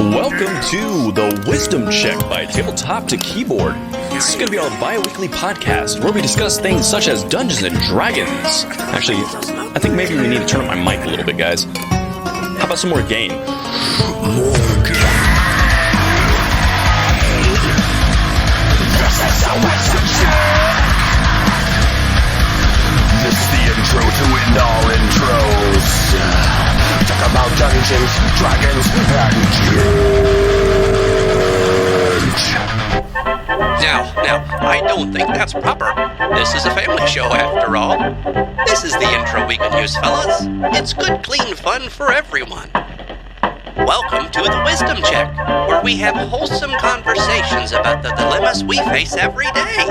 Welcome to the Wisdom Check by Tabletop to Keyboard. This is going to be our bi-weekly podcast where we discuss things such as Dungeons and Dragons. Actually, I think maybe we need to turn up my mic a little bit, guys. How about some more game? This is the intro to end all intros. Talk about Dungeons, Dragons, and Now, I don't think that's proper. This is a family show after all. This is the intro we can use, fellas. It's good, clean fun for everyone. Welcome to the Wisdom Check, where we have wholesome conversations about the dilemmas we face every day.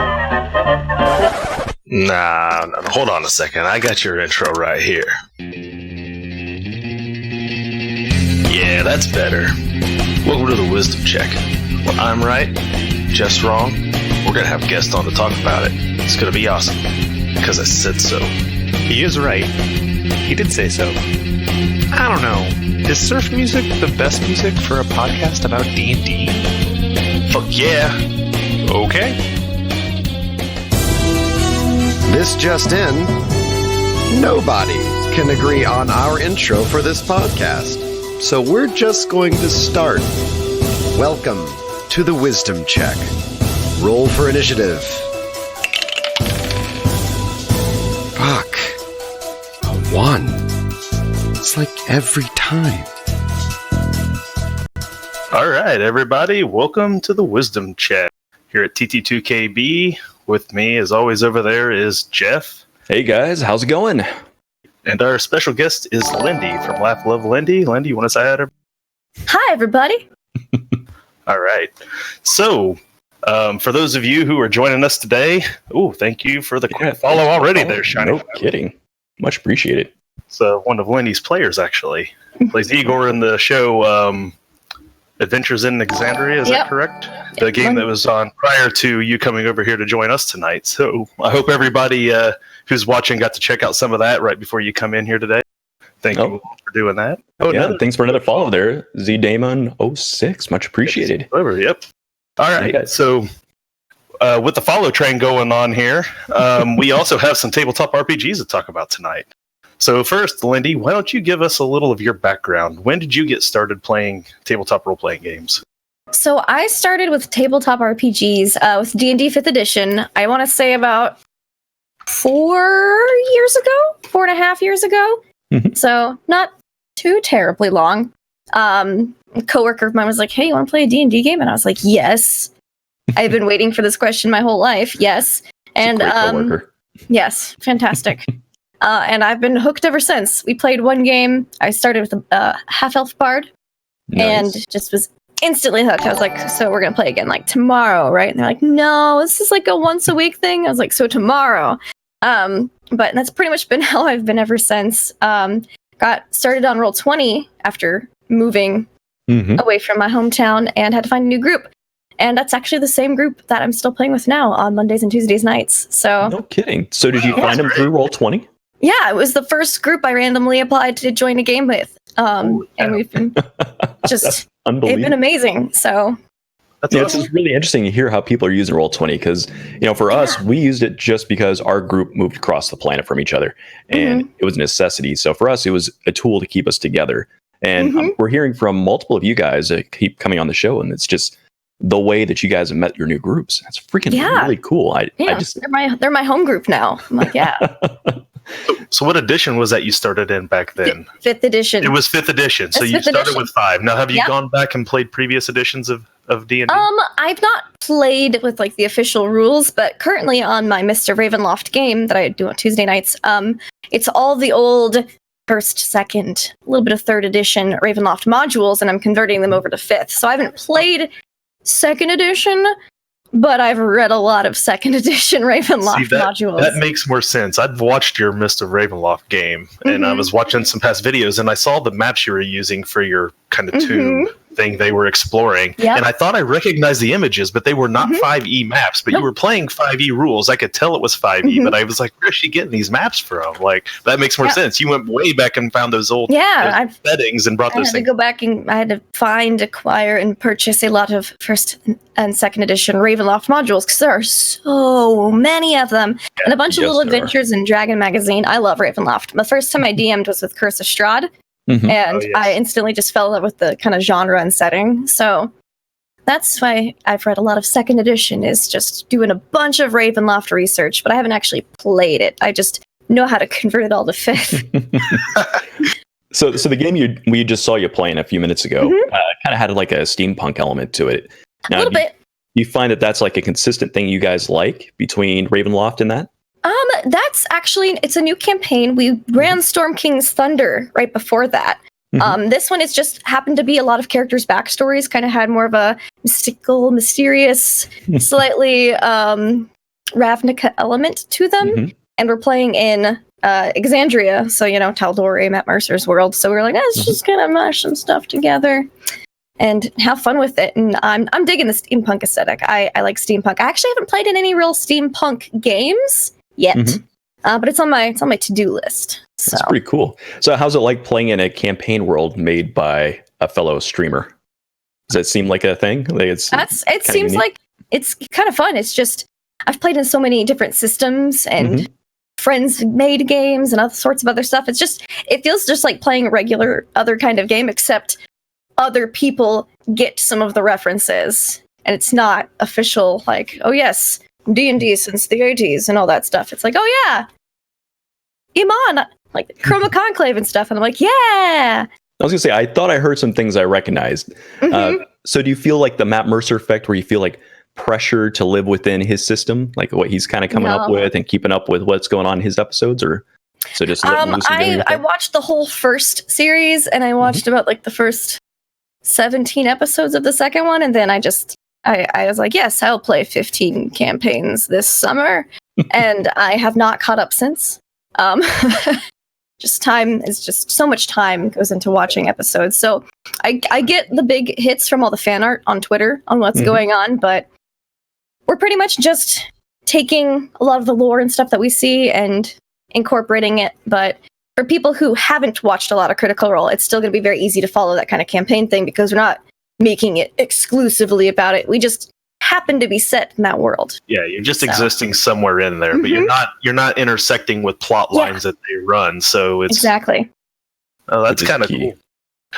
Nah, hold on a second. I got your intro right here. Yeah, that's better. Welcome to the Wisdom Check. Well, I'm right, Jeff's wrong. We're gonna have guests on to talk about it. It's gonna be awesome. Because I said so. He is right. He did say so. I don't know. Is surf music the best music for a podcast about D&D? Fuck yeah. Okay. This just in, nobody can agree on our intro for this podcast. So we're just going to start. Welcome to the Wisdom Check. Roll for initiative. Fuck. A 1. It's like every time. All right, everybody. Welcome to the Wisdom Check here at TT2KB. With me, as always, over there is Jeff. Hey guys, how's it going? And our special guest is Lindy from LaughLoveLindy. Lindy, you want to say hi to her? Hi, everybody. All right. So, for those of you who are joining us today, thank you for the quick follow already there, Shiny. No kidding. Much appreciated. So, one of Lindy's players, actually. Plays Igor in the show Adventures in Exandria, is that correct? The game that was on prior to you coming over here to join us tonight. So, I hope everybody who's watching got to check out some of that right before you come in here today. Thank you for doing that. Thanks for another follow there, ZDamon06. Much appreciated. Yep. All right. Okay. So, with the follow train going on here, we also have some tabletop RPGs to talk about tonight. So first, Lindy, why don't you give us a little of your background? When did you get started playing tabletop role-playing games? So I started with tabletop RPGs with D&D 5th edition, I want to say about 4.5 years ago. Mhm. So not too terribly long. A coworker of mine was like, hey, you want to play a D&D game? And I was like, yes. I've been waiting for this question my whole life. Yes. And Great coworker. yes, fantastic. And I've been hooked ever since. We played one game. I started with a half-elf bard and just was instantly hooked. I was like, so we're going to play again like tomorrow, right? And they're like, no, this is like a once-a-week thing. I was like, so tomorrow. But that's pretty much been how I've been ever since. Got started on Roll20 after moving away from my hometown and had to find a new group. And that's actually the same group that I'm still playing with now on Mondays and Tuesdays nights. So No kidding. So did you find them through Roll20? yeah, it was the first group I randomly applied to join a game with. And we've been just, Unbelievable. it's been amazing. So That's Yeah, awesome. it's really interesting to hear how people are using Roll20 because, for us, we used it just because our group moved across the planet from each other and it was a necessity. So for us, it was a tool to keep us together. And we're hearing from multiple of you guys that keep coming on the show, and it's just the way that you guys have met your new groups. That's freaking really cool. they're my home group now. I'm like, yeah. So what edition was that you started in back then? 5th edition. It was 5th edition. So It's you 5th started edition. with 5. Now, have you gone back and played previous editions of D&D? I've not played with like the official rules, but currently on my Mr. Ravenloft game that I do on Tuesday nights, it's all the old 1st, 2nd, a little bit of 3rd edition Ravenloft modules, and I'm converting them over to 5th. So I haven't played 2nd edition, but I've read a lot of 2nd edition Ravenloft modules. That makes more sense. I'd watched your Mr. Ravenloft game, and I was watching some past videos, and I saw the maps you were using for your kind of tomb thing they were exploring. Yep. And I thought I recognized the images, but they were not 5e maps. But you were playing 5e rules. I could tell it was 5e, but I was like, where's she getting these maps from? Like, that makes more sense. You went way back and found those old settings and brought those things. I had to go back and I had to find, acquire, and purchase a lot of first and second edition Ravenloft modules because there are so many of them. And a bunch of little adventures in Dragon Magazine. I love Ravenloft. The first time I DM'd was with Curse of Strahd. And I instantly just fell in love with the kind of genre and setting. So that's why I've read a lot of second edition, is just doing a bunch of Ravenloft research, but I haven't actually played it. I just know how to convert it all to fifth. So the game we just saw you playing a few minutes ago kind of had like a steampunk element to it. Now, a little bit. Do you find that that's like a consistent thing you guys like between Ravenloft and that? That's actually, it's a new campaign. We ran Storm King's Thunder right before that. This one is just happened to be a lot of characters' backstories, kind of had more of a mystical, mysterious, slightly Ravnica element to them. And we're playing in Exandria, so, Tal'Dorei, Matt Mercer's world. So we were like, let's just kind of mash some stuff together and have fun with it. And I'm digging the steampunk aesthetic. I like steampunk. I actually haven't played in any real steampunk games yet, but it's on my to-do list. So. That's pretty cool. So how's it like playing in a campaign world made by a fellow streamer? Does that seem like a thing? Like it seems unique? Like it's kind of fun. It's just, I've played in so many different systems and friends made games and other sorts of other stuff. It feels just like playing a regular other kind of game, except other people get some of the references and it's not official, like, oh yes, D&D since the 80s and all that stuff. It's like, oh yeah, Iman, like Chroma Conclave and stuff. And I'm like, yeah. I was gonna say, I thought I heard some things I recognized. So do you feel like the Matt Mercer effect, where you feel like pressure to live within his system, like what he's kind of coming up with and keeping up with what's going on in his episodes, or so just I watched the whole first series and I watched about like the first 17 episodes of the second one, and then I was like, yes, I'll play 15 campaigns this summer. And I have not caught up since. Just time is just so much time goes into watching episodes. So I get the big hits from all the fan art on Twitter on what's going on, but we're pretty much just taking a lot of the lore and stuff that we see and incorporating it. But for people who haven't watched a lot of Critical Role, it's still going to be very easy to follow that kind of campaign thing because we're not making it exclusively about it. We just happen to be set in that world. Yeah, you're just existing somewhere in there, but you're not intersecting with plot lines that they run. So it's exactly. Oh, that's kind of cool.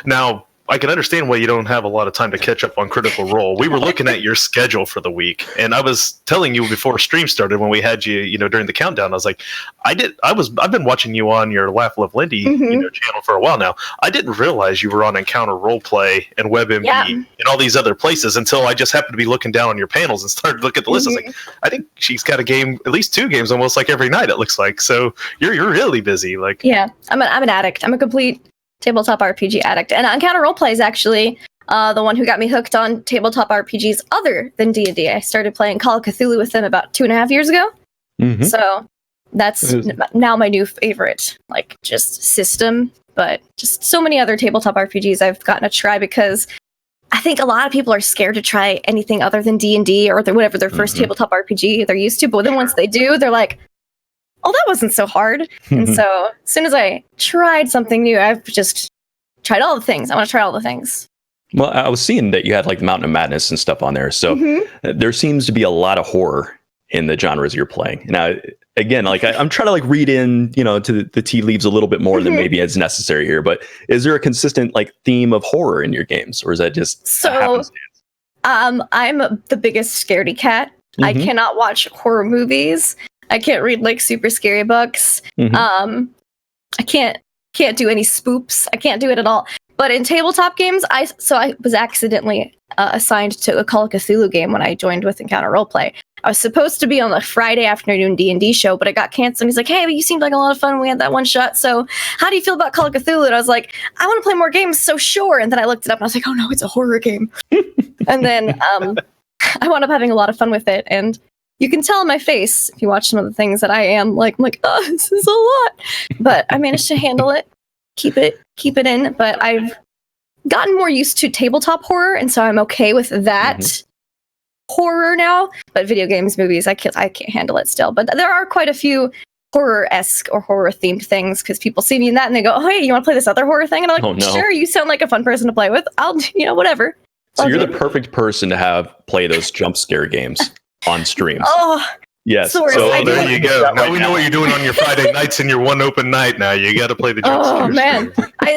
Now, I can understand why you don't have a lot of time to catch up on Critical Role. We were looking at your schedule for the week, and I was telling you before stream started when we had you, during the countdown. I was like, I've been watching you on your LaughLoveLindy channel for a while now. I didn't realize you were on Encounter Roleplay and WebMD and all these other places until I just happened to be looking down on your panels and started looking at the list. I was like, I think she's got a game, at least 2 games, almost like every night. It looks like so you're really busy. Like, yeah, I'm an addict. I'm a complete tabletop RPG addict, and Encounter Roleplay is actually the one who got me hooked on tabletop RPGs other than D&D. I started playing Call of Cthulhu with them about 2.5 years ago, so that's now my new favorite, like, just system. But just so many other tabletop RPGs I've gotten to try because I think a lot of people are scared to try anything other than D&D or whatever their first tabletop RPG they're used to. But then once they do, they're like, oh, that wasn't so hard. And so as soon as I tried something new, I've just tried all the things. I want to try all the things. Well, I was seeing that you had like Mountain of Madness and stuff on there. So there seems to be a lot of horror in the genres you're playing. Now, again, like I'm trying to like read in, to the tea leaves a little bit more than maybe is necessary here. But is there a consistent like theme of horror in your games, or is that just happenstance? I'm the biggest scaredy cat. I cannot watch horror movies. I can't read like super scary books. I can't do any spoops. I can't do it at all. But in tabletop games, I was accidentally assigned to a Call of Cthulhu game when I joined with Encounter Roleplay. I was supposed to be on the Friday afternoon D&D show, but it got canceled. He's like, hey, you seemed like a lot of fun when we had that one shot. So how do you feel about Call of Cthulhu? And I was like, I want to play more games, so sure. And then I looked it up and I was like, oh no, it's a horror game. And then I wound up having a lot of fun with it. And you can tell in my face if you watch some of the things that I am like, I'm like, oh, this is a lot. But I managed to handle it, keep it in. But gotten more used to tabletop horror, and so I'm okay with that horror now. But video games, movies, I can't handle it still. But there are quite a few horror-esque or horror-themed things because people see me in that and they go, "Oh, hey, you want to play this other horror thing?" And I'm like, "Sure, you sound like a fun person to play with. I'll, whatever." So you're the perfect person to have play those jump scare games on streams. Oh, yes. So there you go. Now we know what you're doing on your Friday nights and your one open night. Now you got to play the jump scare. Oh man!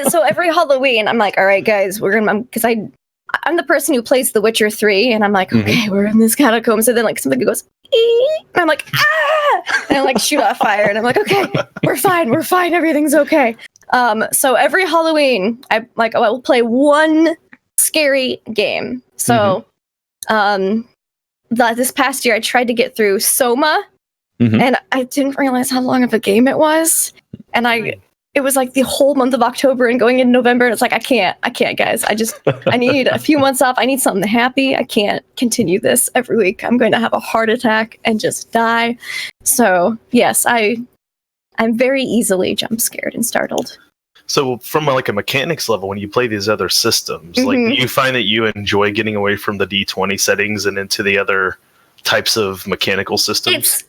So every Halloween, I'm like, "All right, guys, we're gonna," because I'm the person who plays The Witcher 3, and I'm like, "Okay, we're in this catacombs," and then like something goes, "Ee!" and I'm like, "Ah!" and I like shoot off fire, and I'm like, "Okay, we're fine, everything's okay." So every Halloween, I will play one scary game. So, this past year, I tried to get through Soma, and I didn't realize how long of a game it was, and it was like the whole month of October and going into November. And it's like, I can't, guys. I need a few months off. I need something happy. I can't continue this every week. I'm going to have a heart attack and just die. So yes, I'm very easily jump scared and startled. So from like a mechanics level, when you play these other systems, like do you find that you enjoy getting away from the D20 settings and into the other types of mechanical systems?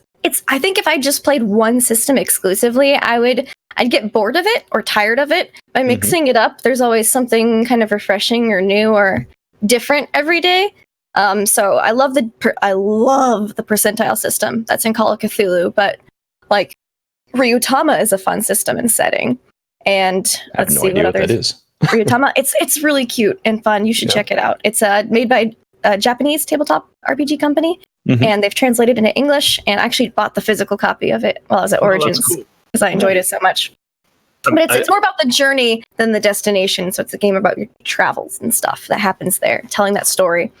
I think if I just played one system exclusively, I'd get bored of it or tired of it. By mixing it up, there's always something kind of refreshing or new or different every day. So I love the percentile system that's in Call of Cthulhu, but like Ryutama is a fun system and setting. And let's see what others. That is. Ryutama, it's really cute and fun. You should check it out. It's made by a Japanese tabletop RPG company, and they've translated it into English. And I actually bought the physical copy of it while I was at Origins because I enjoyed it so much. But it's more about the journey than the destination. So it's a game about your travels and stuff that happens there, telling that story.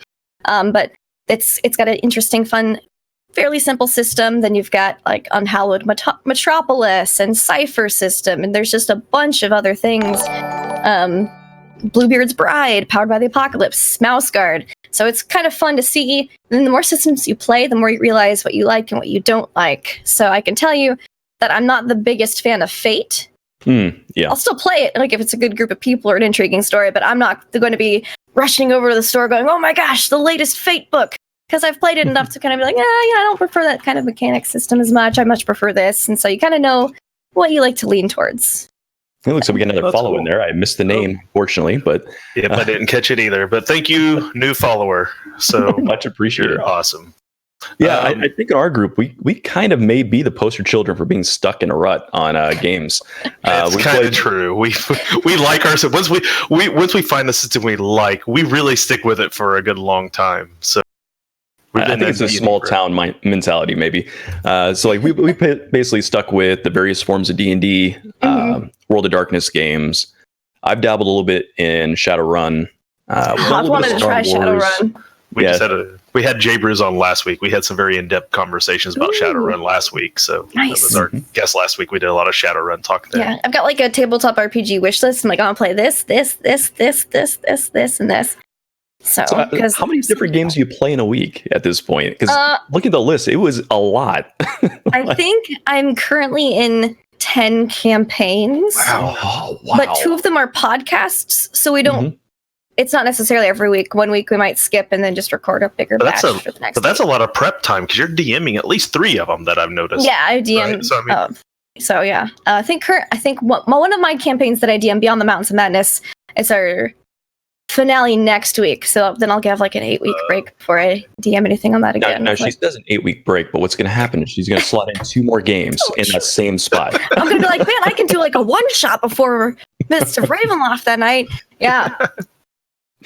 But it's got an interesting, fun, fairly simple system. Then you've got like Unhallowed Metropolis and Cypher system, and there's just a bunch of other things. Bluebeard's Bride, Powered by the Apocalypse, Mouse Guard. So it's kind of fun to see. And then the more systems you play, the more you realize what you like and what you don't like. So I can tell you that I'm not the biggest fan of Fate. I'll still play it, like if it's a good group of people or an intriguing story, but I'm not going to be rushing over to the store going, "Oh my gosh, the latest Fate book," because I've played it enough to kind of be like, I don't prefer that kind of mechanic system as much. I much prefer this. And so you kind of know what you like to lean towards. It looks like we got another follow in there. I missed the name, fortunately, but I didn't catch it either. But thank you, new follower. So much appreciated. You're awesome. Yeah, I think in our group we kind of may be the poster children for being stuck in a rut on games. It's kind of true. We like ourselves. Once we find the system we like, we really stick with it for a good long time. So I think it's a small town mentality, maybe. So like we basically stuck with the various forms of D&D, World of Darkness games. I've dabbled a little bit in Shadowrun. I've wanted to try Shadowrun. We had Jay Bruce on last week. We had some very in-depth conversations about Shadowrun last week. So that was our guest last week. We did a lot of Shadowrun talk there. Yeah, I've got like a tabletop RPG wish list. I'm like, I want to play this, and this. So how many different games do you play in a week at this point? Because look at the list, it was a lot. I think I'm currently in 10 campaigns. Wow. But 2 of them are podcasts, so we don't. It's not necessarily every week. One week we might skip and then just record a bigger batch for the next. But that's a lot of prep time because you're DMing at least 3 of them that I've noticed. Yeah, I DM. Right? So yeah, I think one of my campaigns that I DM, Beyond the Mountains of Madness, is our finale next week. So then I'll have like an 8-week break before I DM anything on that again. No, she does an 8-week break, but what's going to happen is she's going to slot in 2 more games in that same spot. I'm going to be like, man, I can do like a one-shot before Mr. Ravenloft that night. Yeah.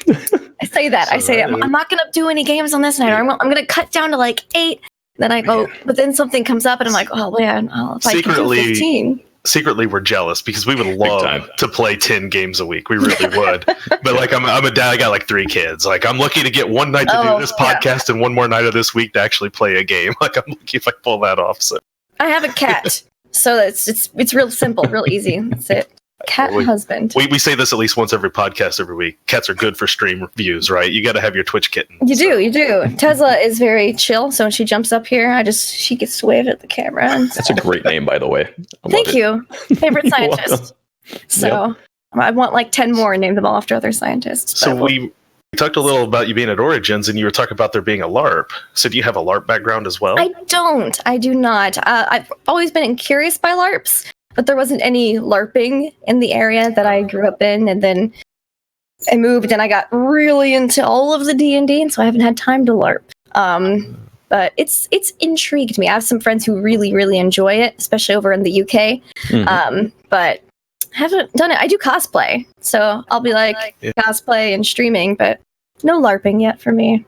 I say that. I'm not going to do any games on this night. I'm going to cut down to like 8. Then I go, but then something comes up and I'm like, oh man, if I can do 15. Secretly, we're jealous because we would love to play 10 games a week. We really would. But like, I'm a dad. I got like 3 kids. Like, I'm lucky to get one night to do this podcast and one more night of this week to actually play a game. Like, I'm lucky if I pull that off. So I have a cat, so it's real simple, real easy. That's it. Cat husband. We say this at least once every podcast every week. Cats are good for stream views, right? You got to have your Twitch kitten. You do. Tesla is very chill, so when she jumps up here, she gets to wave at the camera. That's a great name, by the way. Thank you. Favorite scientist. So I want like 10 more and name them all after other scientists. So we talked a little about you being at Origins, and you were talking about there being a LARP. So do you have a LARP background as well? I do not. I've always been curious by LARPs, but there wasn't any LARPing in the area that I grew up in, and then I moved and I got really into all of the D&D, and so I haven't had time to LARP. But it's intrigued me. I have some friends who really, really enjoy it, especially over in the UK. But I haven't done it. I do cosplay, so I'll be like cosplay and streaming, but no LARPing yet for me.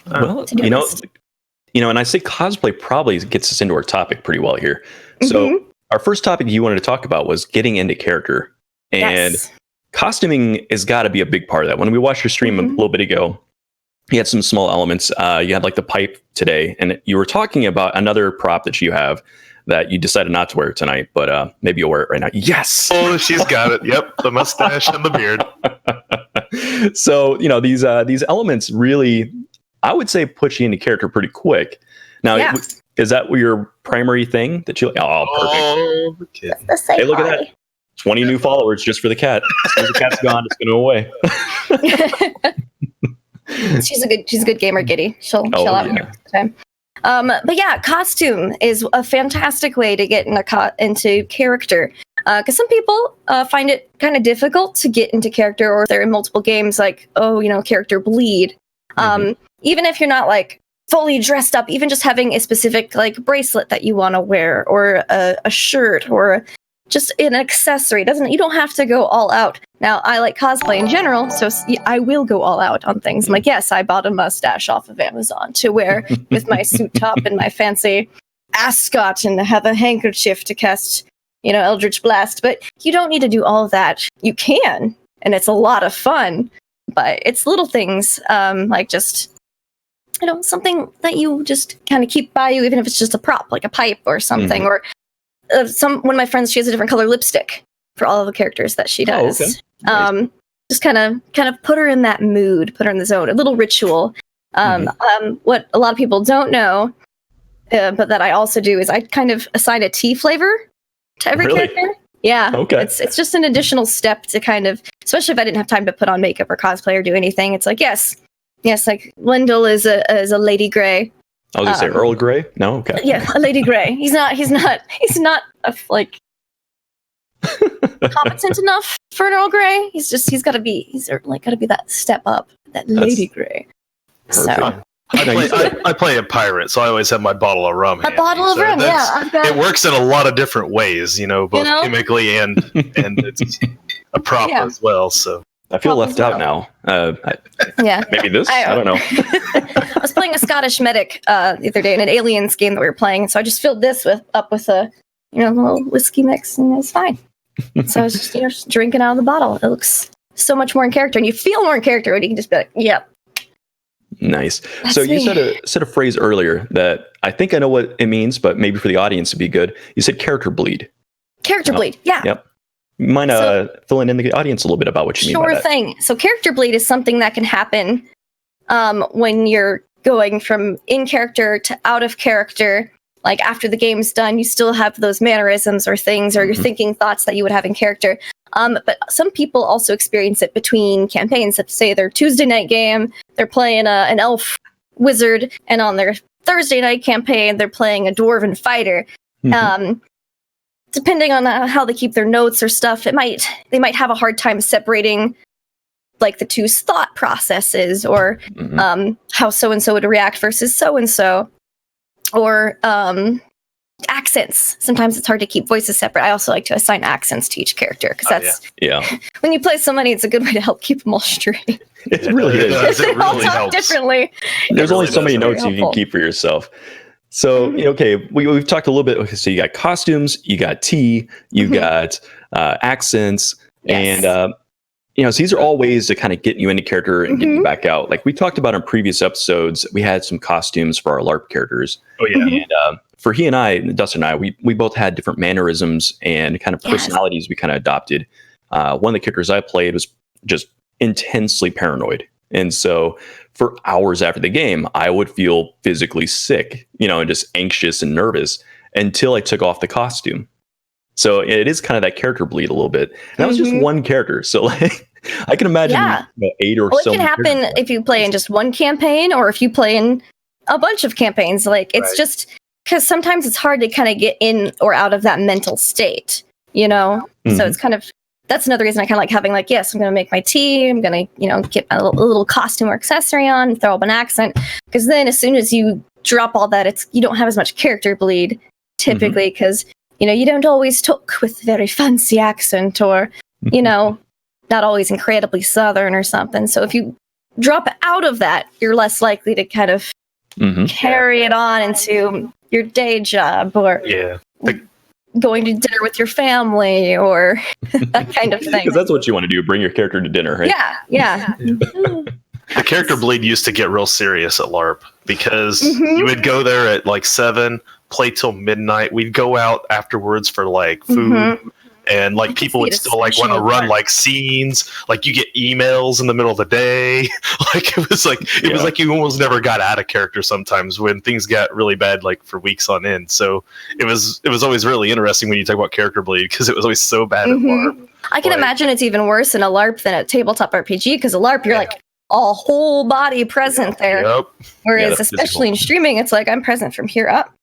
Well, you know, and I say cosplay probably gets us into our topic pretty well here. So our first topic you wanted to talk about was getting into character, and costuming has got to be a big part of that. When we watched your stream a little bit ago, you had some small elements. You had like the pipe today, and you were talking about another prop that you have that you decided not to wear tonight, but maybe you'll wear it right now. Yes! Oh, she's got it. Yep, the mustache and the beard. So, you know, these elements really, I would say, put you into character pretty quick. Now, is that your primary thing that you like? Oh, perfect. Hey, look at that. 20 new followers just for the cat. As soon as the cat's gone, it's going to go away. She's a good gamer, Giddy. She'll out here all the time. But yeah, costume is a fantastic way to get into character. Because some people find it kind of difficult to get into character, or if they're in multiple games, like, character bleed. Even if you're not like fully dressed up, even just having a specific like bracelet that you want to wear, or a shirt, or just an accessory. You don't have to go all out. Now, I like cosplay in general, so I will go all out on things. I'm like, yes, I bought a mustache off of Amazon to wear with my suit top and my fancy ascot, and have a handkerchief to cast, Eldritch Blast. But you don't need to do all of that. You can, and it's a lot of fun. But it's little things, like just, something that you just kind of keep by you, even if it's just a prop, like a pipe or something, or one of my friends, she has a different color lipstick for all of the characters that she does. Okay. Nice. Just kind of put her in that mood, put her in the zone, a little ritual. What a lot of people don't know, but that I also do, is I kind of assign a tea flavor to every character. Yeah. Okay. It's just an additional step to kind of, especially if I didn't have time to put on makeup or cosplay or do anything. It's like, yes, like Lyndall is a Lady Grey. I was gonna say Earl Grey. No, okay. Yeah, a Lady Grey. He's not like competent enough for an Earl Grey. He's got to be that step up, that Lady Grey. Perfect. So I play a pirate, so I always have my bottle of rum. A bottle of rum, yeah. It works in a lot of different ways, both chemically and it's a prop as well. So I feel left out now. Maybe this? I don't know. I was playing a Scottish medic the other day in an Aliens game that we were playing, so I just filled this up with a little whiskey mix, and it was fine. So I was just drinking out of the bottle. It looks so much more in character, and you feel more in character when you can just be like, "Yep." Nice. So you said a phrase earlier that I think I know what it means, but maybe for the audience it'd be good. You said character bleed. Character bleed, yeah. Yep. You mind filling in the audience a little bit about what you mean by that? Sure thing. So character bleed is something that can happen when you're going from in character to out of character. Like after the game's done, you still have those mannerisms or things, or you're thinking thoughts that you would have in character. But some people also experience it between campaigns. Let's say their Tuesday night game, they're playing an elf wizard, and on their Thursday night campaign, they're playing a dwarven fighter. Depending on how they keep their notes or stuff, they might have a hard time separating like the two thought processes, or how so-and-so would react versus so-and-so, or accents. Sometimes it's hard to keep voices separate. I also like to assign accents to each character, because that's when you play so many, it's a good way to help keep them all straight. It really is. They all talk differently. There's only so many notes you can keep for yourself. So, we've talked a little bit. Okay, so you got costumes, you got tea, you got accents, and so these are all ways to kind of get you into character and get you back out. Like we talked about in previous episodes, we had some costumes for our LARP characters. Oh yeah. And for he and I, Dustin and I, we both had different mannerisms and kind of personalities we kind of adopted. One of the characters I played was just intensely paranoid. And so for hours after the game, I would feel physically sick, and just anxious and nervous until I took off the costume. So it is kind of that character bleed a little bit. And that was just one character. So like I can imagine 8 or so. It can happen if you play in just one campaign or if you play in a bunch of campaigns. Like it's just because sometimes it's hard to kind of get in or out of that mental state, you know? So it's kind of, that's another reason I kind of like having like, yes, I'm going to make my tea. I'm going to, you know, get a little costume or accessory on, throw up an accent. Because then as soon as you drop all that, you don't have as much character bleed typically because, you know, you don't always talk with very fancy accent or, you know, not always incredibly Southern or something. So if you drop out of that, you're less likely to kind of carry it on into your day job or going to dinner with your family or that kind of thing. Because that's what you want to do, bring your character to dinner, right? Yeah. The character bleed used to get real serious at LARP because you would go there at like 7, play till midnight. We'd go out afterwards for like food. And like people would still like want to run like scenes. Like you get emails in the middle of the day. Like it was like you almost never got out of character sometimes when things got really bad, like for weeks on end. So it was always really interesting when you talk about character bleed because it was always so bad at LARP. I can imagine it's even worse in a LARP than a tabletop RPG because a LARP you're like a whole body present there. Whereas especially in streaming, it's like I'm present from here up.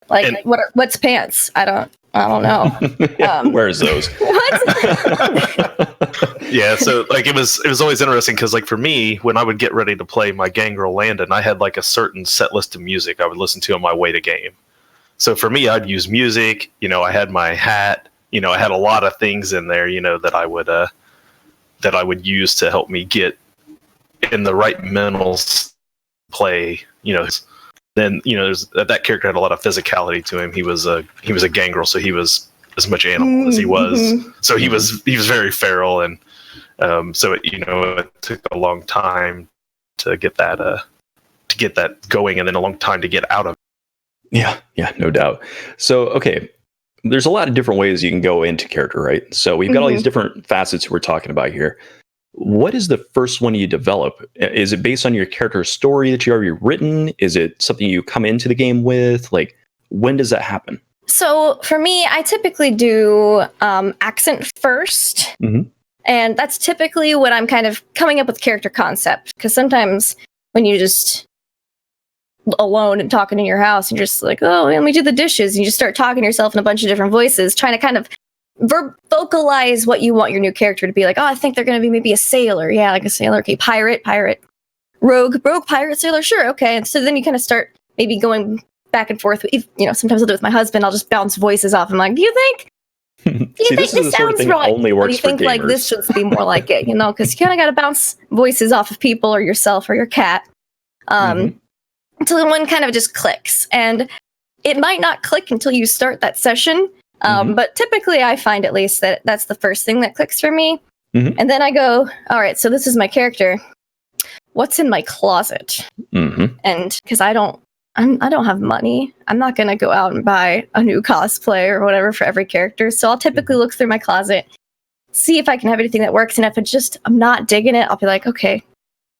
Like what's pants? I don't know. Where's those? What? Yeah, so like it was always interesting because like for me, when I would get ready to play my Gangrel Landon, I had like a certain set list of music I would listen to on my way to game. So for me, I'd use music. You know, I had my hat. You know, I had a lot of things in there. You know, that I would use to help me get in the right mental play. You know. Then you know, that character had a lot of physicality to him. He was a gangrel, so he was as much animal as he was. So he was very feral, and so it took a long time to get that going, and then a long time to get out of it. Yeah, no doubt. So okay, there's a lot of different ways you can go into character, right? So we've got all these different facets we're talking about here. What is the first one you develop? Is it based on your character story that you already written? Is it something you come into the game with? Like, when does that happen? So for me, I typically do accent first. And that's typically when I'm kind of coming up with character concept. Because sometimes when you just alone and talking in your house and you're just like, oh, let me do the dishes. And you just start talking to yourself in a bunch of different voices, trying to kind of vocalize what you want your new character to be. Like, oh, I think they're going to be maybe a sailor. Yeah, like a sailor. Okay, pirate, rogue, pirate, sailor. Sure, okay. And so then you kind of start maybe going back and forth. You know, sometimes I'll do it with my husband. I'll just bounce voices off. I'm like, do you think this sounds right? Only works do you think for gamers. Like this should be more like it? You know, because you kind of got to bounce voices off of people or yourself or your cat. Until one kind of just clicks, and it might not click until you start that session. But typically I find at least that that's the first thing that clicks for me. And then I go, all right, so this is my character. What's in my closet? And because I don't have money, I'm not going to go out and buy a new cosplay or whatever for every character. So I'll typically look through my closet, see if I can have anything that works. And if I'm not digging it, I'll be like, okay,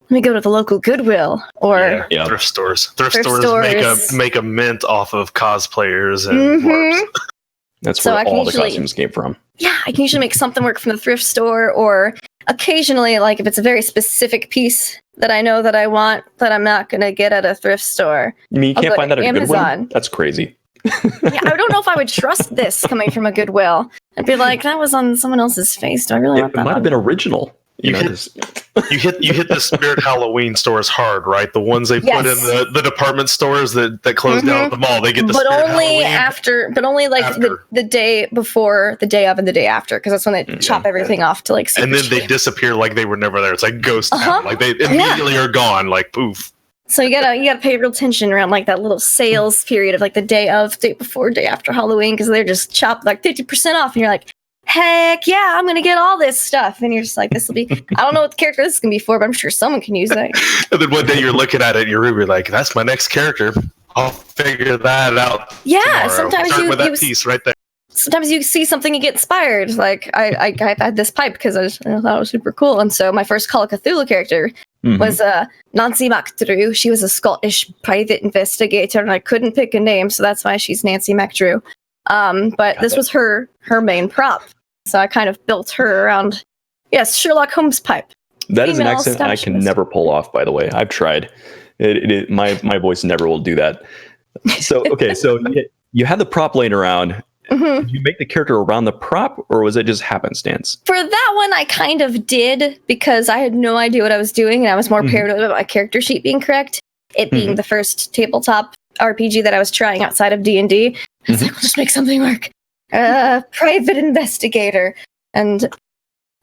let me go to the local Goodwill or thrift stores. Thrift stores make a mint off of cosplayers and LARPs. That's where all the costumes came from. Yeah, I can usually make something work from the thrift store, or occasionally, like if it's a very specific piece that I know that I want that I'm not going to get at a thrift store. You mean you can't find that at a Goodwill? That's crazy. Yeah, I don't know if I would trust this coming from a Goodwill. I'd be like, that was on someone else's face. Do I really want that? It might have been original. You hit the Spirit Halloween stores hard, right? The ones they put in the department stores that close down at the mall. They get the Spirit Halloween. But only like the day before, the day of, and the day after, because that's when they chop everything off to like. And then they disappear like they were never there. It's like ghost town. Like they immediately are gone. Like poof. So you gotta pay real attention around like that little sales period of like the day of, day before, day after Halloween, because they're just chopped like 50% off, and you're like, heck yeah, I'm gonna get all this stuff. And you're just like, this will be, I don't know what the character this is gonna be for, but I'm sure someone can use it. And then one day you're looking at it and you're really like, that's my next character. I'll figure that out. Yeah, tomorrow. Sometimes with that piece right there. Sometimes you see something, you get inspired. Like I had this pipe because I thought it was super cool. And so my first Call of Cthulhu character was Nancy MacDrew. She was a Scottish private investigator, and I couldn't pick a name, so that's why she's Nancy MacDrew. But this was her main prop. So I kind of built her around, yes, Sherlock Holmes pipe. That is an Female accent I can establishment. never pull off, by the way. I've tried. My voice never will do that. So, okay, so you had the prop laying around. Did you make the character around the prop, or was it just happenstance? For that one, I kind of did, because I had no idea what I was doing, and I was more paranoid about my character sheet being correct. It being the first tabletop RPG that I was trying outside of D&D. I was like, we'll just make something work. Private investigator. And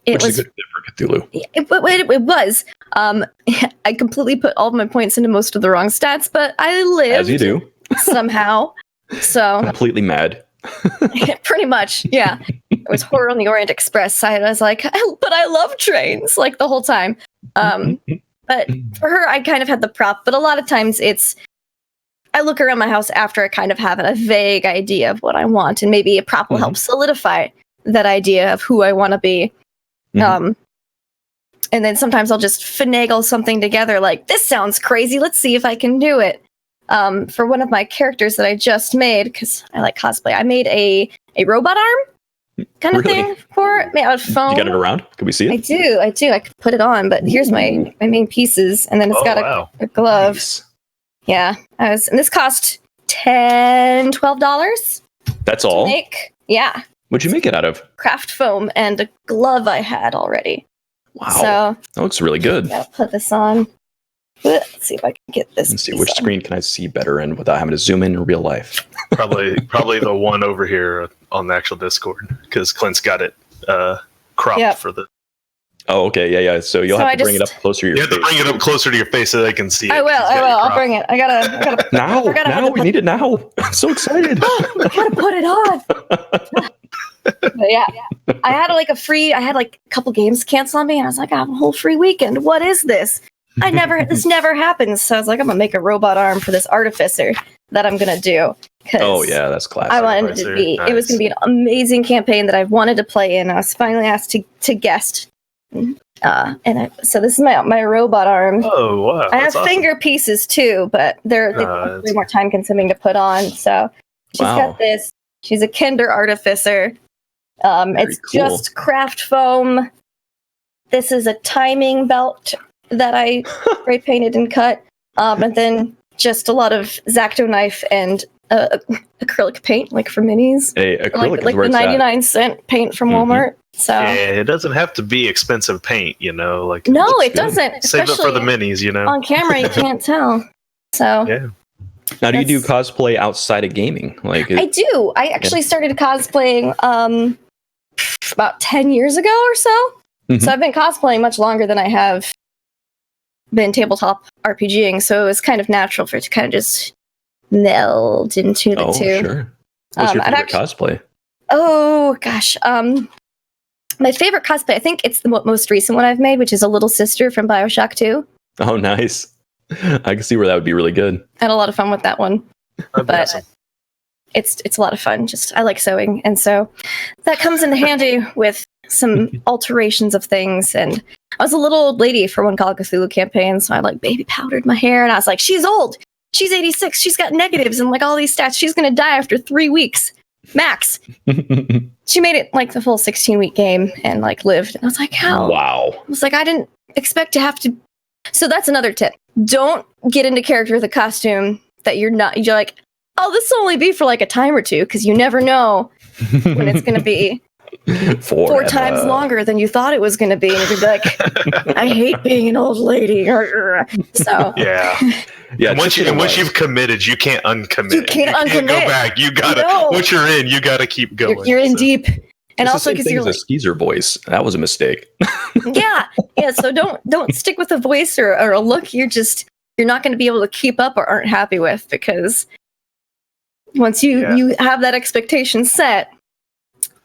it was a good fit for Cthulhu. It was. I completely put all of my points into most of the wrong stats, but I lived. As you do. Somehow. So Completely mad. pretty much, yeah. It was Horror on the Orient Express. I was like, but I love trains, like the whole time. But for her, I kind of had the prop. But a lot of times I look around my house after I kind of have a vague idea of what I want, and maybe a prop will help solidify that idea of who I want to be. And then sometimes I'll just finagle something together, like, this sounds crazy, let's see if I can do it. For one of my characters that I just made, because I like cosplay, I made a robot arm kind of thing for it, made out of foam. You got it around? Can we see it? I do. I could put it on, but here's my main pieces, and then it's got a glove. Nice. Yeah, and this cost $10-12 That's all? to make. Yeah. What'd you make it out of? Craft foam and a glove I had already. Wow. So that looks really good. I'll put this on. Let's see if I can get this. Let's see, which screen can I see better in without having to zoom in real life? Probably the one over here on the actual Discord, because Clint's got it cropped for the. Oh, okay, yeah. So you'll have to bring it up closer to your face. You have to bring it up closer to your face so they can see it. I will. I'll bring it. I gotta. Now, we need it now. I'm so excited. I gotta put it on. But yeah, I had I had a couple games cancel on me, and I was like, I have a whole free weekend. What is this? This never happens. So I was like, I'm gonna make a robot arm for this artificer that I'm gonna do. Oh yeah, that's classic. I wanted it to be. Nice. It was gonna be an amazing campaign that I wanted to play in. I was finally asked to guest. So this is my robot arm. Oh wow! I have finger pieces too, but they're way more time consuming to put on. So she's got this. She's a Kinder artificer. It's cool. Just craft foam. This is a timing belt that I spray painted and cut, and then just a lot of X-Acto knife and acrylic paint, like for minis. Hey, acrylic like the 99-cent paint from Walmart. So yeah, it doesn't have to be expensive paint, Like no, it doesn't. Save it for the minis, On camera, you can't tell. So yeah. Now, do you do cosplay outside of gaming? I do. I actually started cosplaying about 10 years ago or so. So I've been cosplaying much longer than I have been tabletop RPGing. So it was kind of natural for it to kind of just meld into the two. Sure. What's your favorite cosplay? Oh gosh, my favorite cosplay, I think it's the most recent one I've made, which is a little sister from BioShock 2. Oh, nice. I can see where that would be really good. I had a lot of fun with that one. But awesome. It's a lot of fun. Just I like sewing, and so that comes in handy with some alterations of things. And I was a little old lady for one Call of Cthulhu campaign, so I baby powdered my hair, and I was like, she's old. She's 86. She's got negatives and all these stats. She's gonna die after 3 weeks. Max. She made it the full 16-week game and lived. And I was like, how? Wow. I was like, I didn't expect to have to. So that's another tip. Don't get into character with a costume that you're like, oh, this will only be for a time or two, because you never know when it's going to be 4 times longer than you thought it was going to be. And you'll be like, I hate being an old lady. So yeah. Once you've committed, you can't uncommit. You can't uncommit. Go back. You gotta. Once you're in, you gotta keep going. You're in deep. And it's also because you're a skeezer voice. That was a mistake. yeah. So don't stick with a voice or a look. You're not going to be able to keep up or aren't happy with, because once you have that expectation set.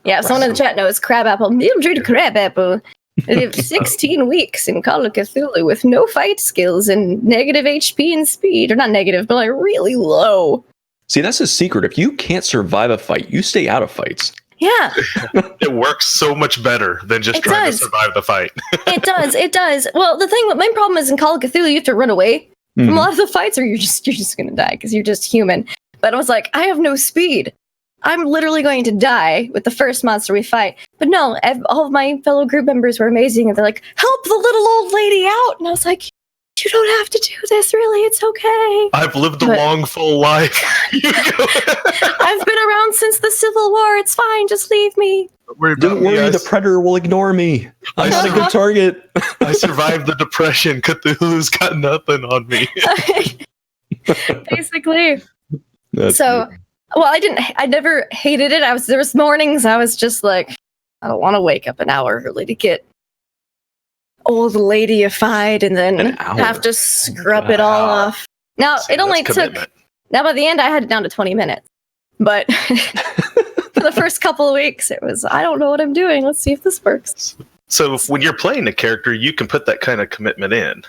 Yeah, someone in the chat knows crabapple. Mildred Crabapple lived 16 weeks in Call of Cthulhu with no fight skills and negative HP and speed. Or not negative, but really low. See, that's the secret. If you can't survive a fight, you stay out of fights. Yeah. It works so much better than just trying to survive the fight. It does. Well, the main problem is in Call of Cthulhu, you have to run away from a lot of the fights, or you're just going to die because you're just human. But I was like, I have no speed. I'm literally going to die with the first monster we fight. But no, all of my fellow group members were amazing. And they're like, help the little old lady out. And I was like, you don't have to do this, really. It's okay. I've lived a long, full life. I've been around since the Civil War. It's fine. Just leave me. Don't worry, the Predator will ignore me. I'm not a good target. I survived the Depression. Cthulhu's got nothing on me. Basically. That's So, well, I never hated it. There was mornings I was just like, I don't want to wake up an hour early to get old ladyified and then have to scrub it all off. Now, it only took, now by the end I had it down to 20 minutes. But for the first couple of weeks, it was, I don't know what I'm doing. Let's see if this works. So when you're playing a character, you can put that kind of commitment in.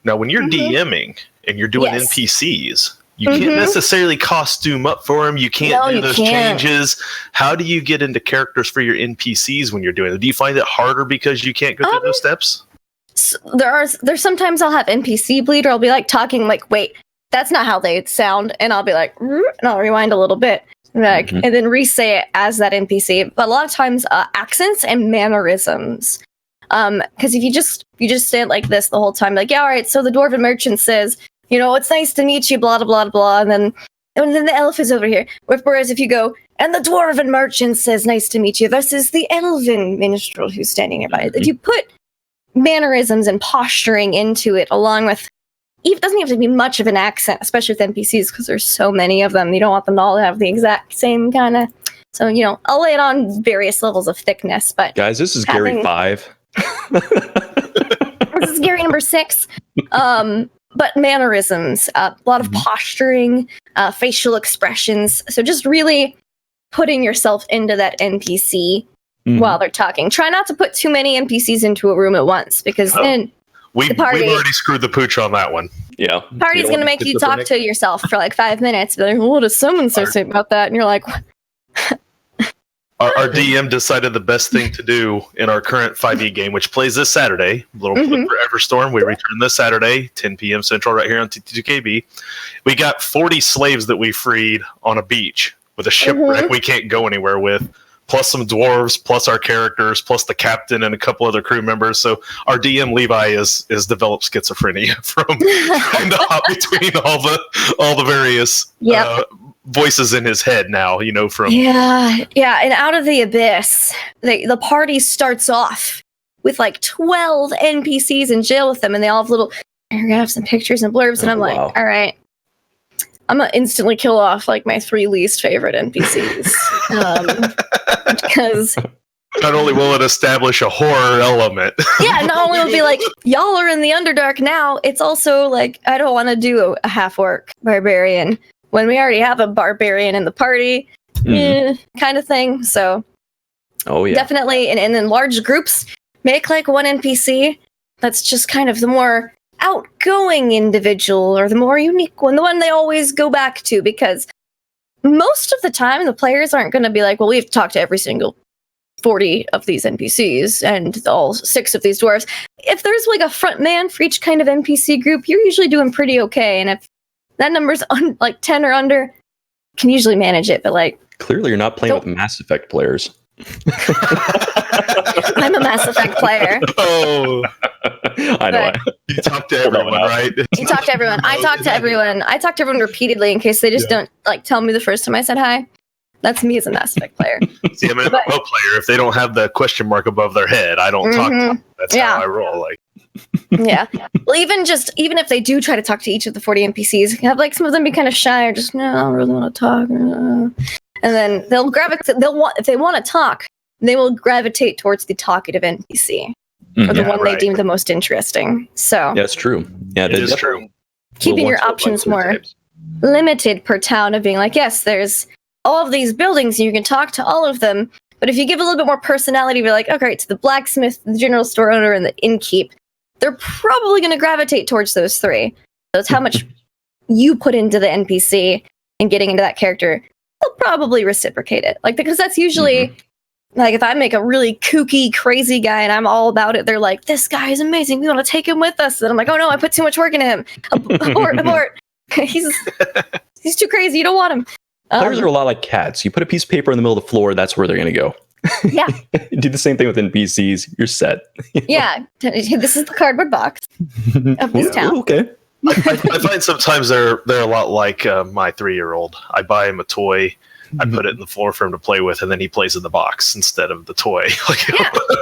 Now, when you're DMing and you're doing NPCs, you can't necessarily costume up for them. You can't do those changes. How do you get into characters for your NPCs when you're doing it? Do you find it harder because you can't go through those steps? So there's sometimes I'll have NPC bleed, or I'll be like talking like, wait, that's not how they sound, and I'll be like, and I'll rewind a little bit, like, and then re-say it as that NPC. But a lot of times, accents and mannerisms. Because if you just stand like this the whole time, like, yeah, all right. So the dwarven merchant says, you know, it's nice to meet you, blah blah blah blah, and then the elf is over here. Whereas if you go, and the dwarven merchant says, nice to meet you, versus the elven minstrel who's standing nearby. If you put mannerisms and posturing into it, along with, it doesn't have to be much of an accent, especially with NPCs, because there's so many of them. You don't want them all to have the exact same kind of. So, you know, I'll lay it on various levels of thickness. But guys, this is Gary 5. This is Gary number 6. But mannerisms, a lot of posturing, facial expressions. So just really putting yourself into that NPC while they're talking. Try not to put too many NPCs into a room at once, because then we've already screwed the pooch on that one. Yeah. Party's going to make you talk to yourself for like 5 minutes. Be like, well, what does someone say about that? And you're like, Our DM decided the best thing to do in our current 5e game, which plays this Saturday, Little Flip for Everstorm. We return this Saturday, 10 p.m. Central, right here on T2KB. We got 40 slaves that we freed on a beach with a shipwreck we can't go anywhere with, plus some dwarves, plus our characters, plus the captain and a couple other crew members. So our DM Levi is developed schizophrenia from trying to hop between all the various voices in his head now, you know, from and out of the abyss, the party starts off with like 12 NPCs in jail with them, and they all have little, you're gonna have some pictures and blurbs, and I'm like, all right, I'm gonna instantly kill off like my 3 least favorite NPCs, because not only will it establish a horror element, not only will it be like, y'all are in the Underdark now, it's also like, I don't want to do a half-orc barbarian when we already have a barbarian in the party, kind of thing. So, definitely, and in large groups, make like one NPC that's just kind of the more outgoing individual, or the more unique one, the one they always go back to, because most of the time the players aren't going to be like, well, we have to talk to every single 40 of these NPCs and all 6 of these dwarves. If there's like a front man for each kind of NPC group, you're usually doing pretty okay. And if that number's like 10 or under, can usually manage it. But like, clearly you're not playing with Mass Effect players. I'm a Mass Effect player. Oh, I know. You talk to everyone, right? You talk to everyone. I talk to everyone. I talk to everyone repeatedly in case they just don't like tell me the first time I said hi. That's me as a Mass Effect player. See, I'm a MMO player. If they don't have the question mark above their head, I don't talk to them. That's how I roll. Like, well, even if they do try to talk to each of the 40 NPCs, have like some of them be kind of shy, or just, no, I don't really want to talk. And then they'll gravitate. If they want to talk, they will gravitate towards the talkative NPC, or the one they deem the most interesting. So that's true. Yeah, it is true. Keeping your options more limited per town, of being like, yes, there's all of these buildings, and you can talk to all of them. But if you give a little bit more personality, be like, okay, to the blacksmith, the general store owner, and the innkeep, they're probably going to gravitate towards those 3. So it's how much you put into the NPC and getting into that character. They'll probably reciprocate it. Like, because that's usually, like, if I make a really kooky, crazy guy and I'm all about it, they're like, this guy is amazing, we want to take him with us. And I'm like, oh no, I put too much work into him. Abort. He's too crazy, you don't want him. Players are a lot like cats. You put a piece of paper in the middle of the floor, that's where they're going to go. Yeah. Do the same thing with NPCs. You're set. Yeah. This is the cardboard box of this town. Ooh, okay. I find sometimes they're a lot like my 3-year-old. I buy him a toy, I put it in the floor for him to play with, and then he plays in the box instead of the toy.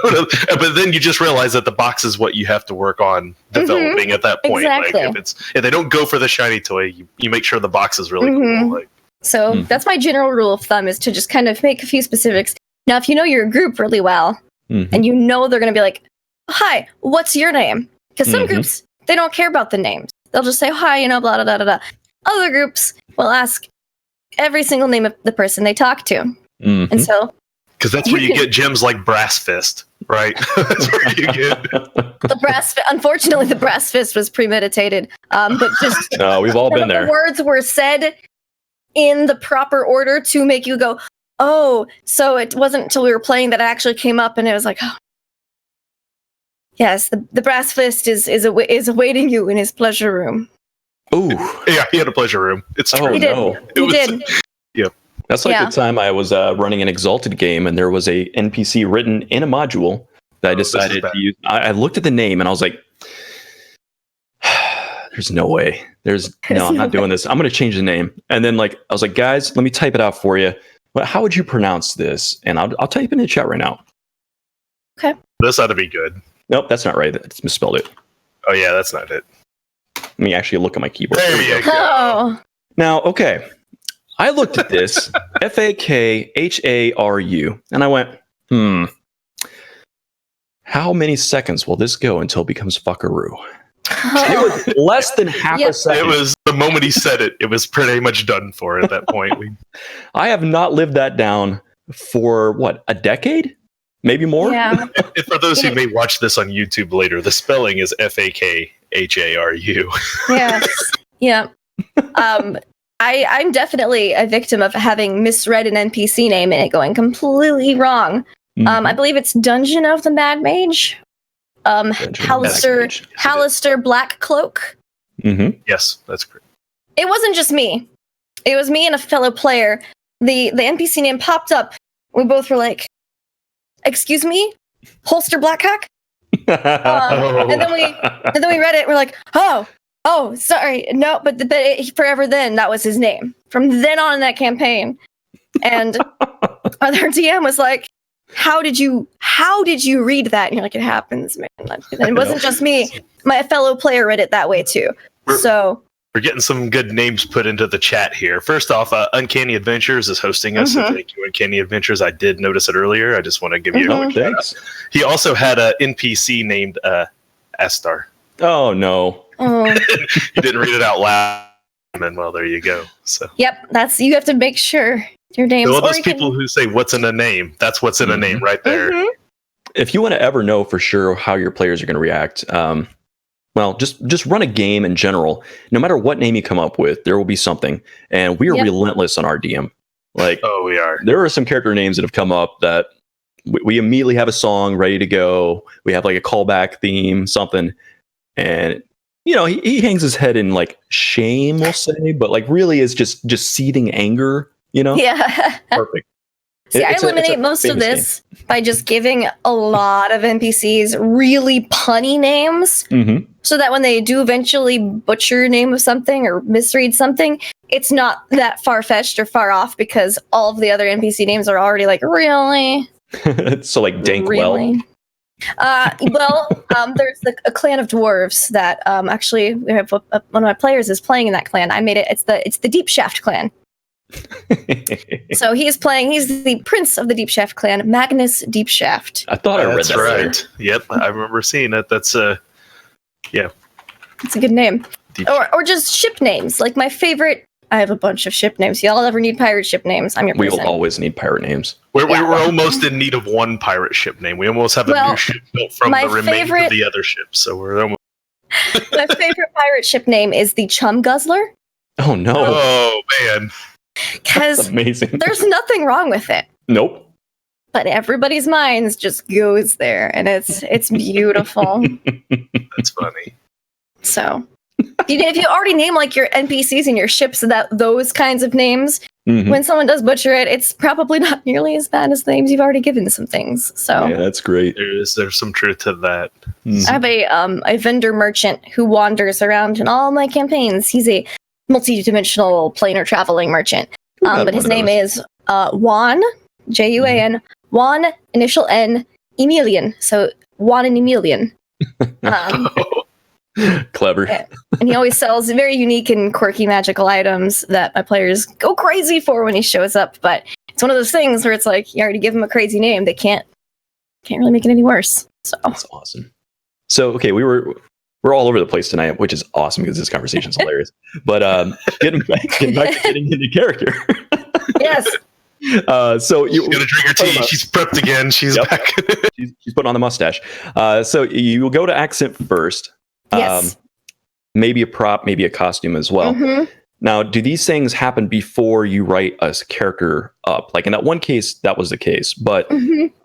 But then you just realize that the box is what you have to work on developing at that point. Exactly. Like if they don't go for the shiny toy, you make sure the box is really cool. Like, So that's my general rule of thumb, is to just kind of make a few specifics. Now, if you know your group really well, and you know they're going to be like, hi, what's your name? Because some groups, they don't care about the names. They'll just say, hi, blah, blah, blah, blah, blah. Other groups will ask every single name of the person they talk to. And so... Because that's where you get gems like Brass Fist, right? That's where you get... Unfortunately, the Brass Fist was premeditated. But just... No, we've all been there. The words were said in the proper order to make you go, oh, so it wasn't until we were playing that it actually came up, and it was like, oh. Yes, the Brass Fist is awaiting you in his pleasure room. Ooh. Yeah, he had a pleasure room. It's true. Oh, He did. no. He did. Yeah. That's like the time I was running an exalted game, and there was a NPC written in a module that I decided to use. I looked at the name, and I was like, there's no way. I'm not doing this. I'm going to change the name. And then I was like, guys, let me type it out for you. But how would you pronounce this? And I'll type it in the chat right now. Okay. This ought to be good. Nope, that's not right. It's misspelled it. Oh, yeah, that's not it. Let me actually look at my keyboard. There you go. Oh. Now, okay. I looked at this, FAKHARU, and I went, how many seconds will this go until it becomes fuckaroo? It was less than half a second. It was the moment he said it, it was pretty much done for at that point. I have not lived that down for, a decade? Maybe more? Yeah. And for those who may watch this on YouTube later, the spelling is FAKHARU. Yes. Yeah. I'm definitely a victim of having misread an NPC name and it going completely wrong. I believe it's Dungeon of the Mad Mage. Hallister Blackcloak. Yes, that's correct. It wasn't just me. It was me and a fellow player. The NPC name popped up. We both were like, excuse me? Holster Blackcock? And then we read it. We're like, oh, sorry. No, but forever then, that was his name. From then on in that campaign. And our DM was like, how did you read that? And you're like, it happens, man. And it wasn't just me. My fellow player read it that way too. We're getting some good names put into the chat here. First off, Uncanny Adventures is hosting us. So thank you, Uncanny Adventures. I did notice it earlier. I just want to give you a quick thanks. He also had an NPC named Astar. Oh, no. Oh. You didn't read it out loud. And well, there you go. So. Yep, you have to make sure your name. All those people who say, what's in a name? That's what's in a name right there. If you want to ever know for sure how your players are going to react, just run a game in general. No matter what name you come up with, there will be something. And we are relentless on our DM. We are. There are some character names that have come up that we immediately have a song ready to go. We have a callback theme, something. And, he hangs his head in shame, we'll say, but really is just seething anger, Yeah. Perfect. See, I eliminate most of this by just giving a lot of NPCs really punny names, so that when they do eventually butcher a name of something or misread something, it's not that far-fetched or far off, because all of the other NPC names are already really? So Dankwell. There's a clan of dwarves that actually we have one of my players is playing in that clan. I made it. It's the Deep Shaft clan. So he's the prince of the Deep Shaft clan, Magnus Deep Shaft. I thought I read that. That's right. Yep, I remember seeing it. That's it's a good name. Or just ship names. My favorite. I have a bunch of ship names. Y'all ever need pirate ship names? I'm your person. We will always need pirate names. We're almost in need of one pirate ship name. We almost have a new ship built from the remainder of the other ships. So we're almost. My favorite pirate ship name is the Chum Guzzler. Oh no! Oh man! Because amazing. There's nothing wrong with it. Nope. But everybody's minds just goes there, and it's beautiful. That's funny. So, if you already name your NPCs and your ships those kinds of names, when someone does butcher it, it's probably not nearly as bad as the names you've already given some things. So yeah, that's great. There's some truth to that. I have a vendor merchant who wanders around in all my campaigns. He's a multi-dimensional planar traveling merchant. But his name is Juan, Juan, Juan, initial N, Emilian. So Juan and Emilian. Clever. And he always sells very unique and quirky magical items that my players go crazy for when he shows up. But it's one of those things where it's like, you already give him a crazy name. They can't really make it any worse. So that's awesome. So, okay, we're all over the place tonight, which is awesome because this conversation is hilarious. But getting back to getting into character. Yes. So she's gonna drink her tea. She's prepped again. She's back. she's putting on the mustache. So you will go to accent first. Yes. Maybe a prop, maybe a costume as well. Now, do these things happen before you write a character up? Like in that one case, that was the case. But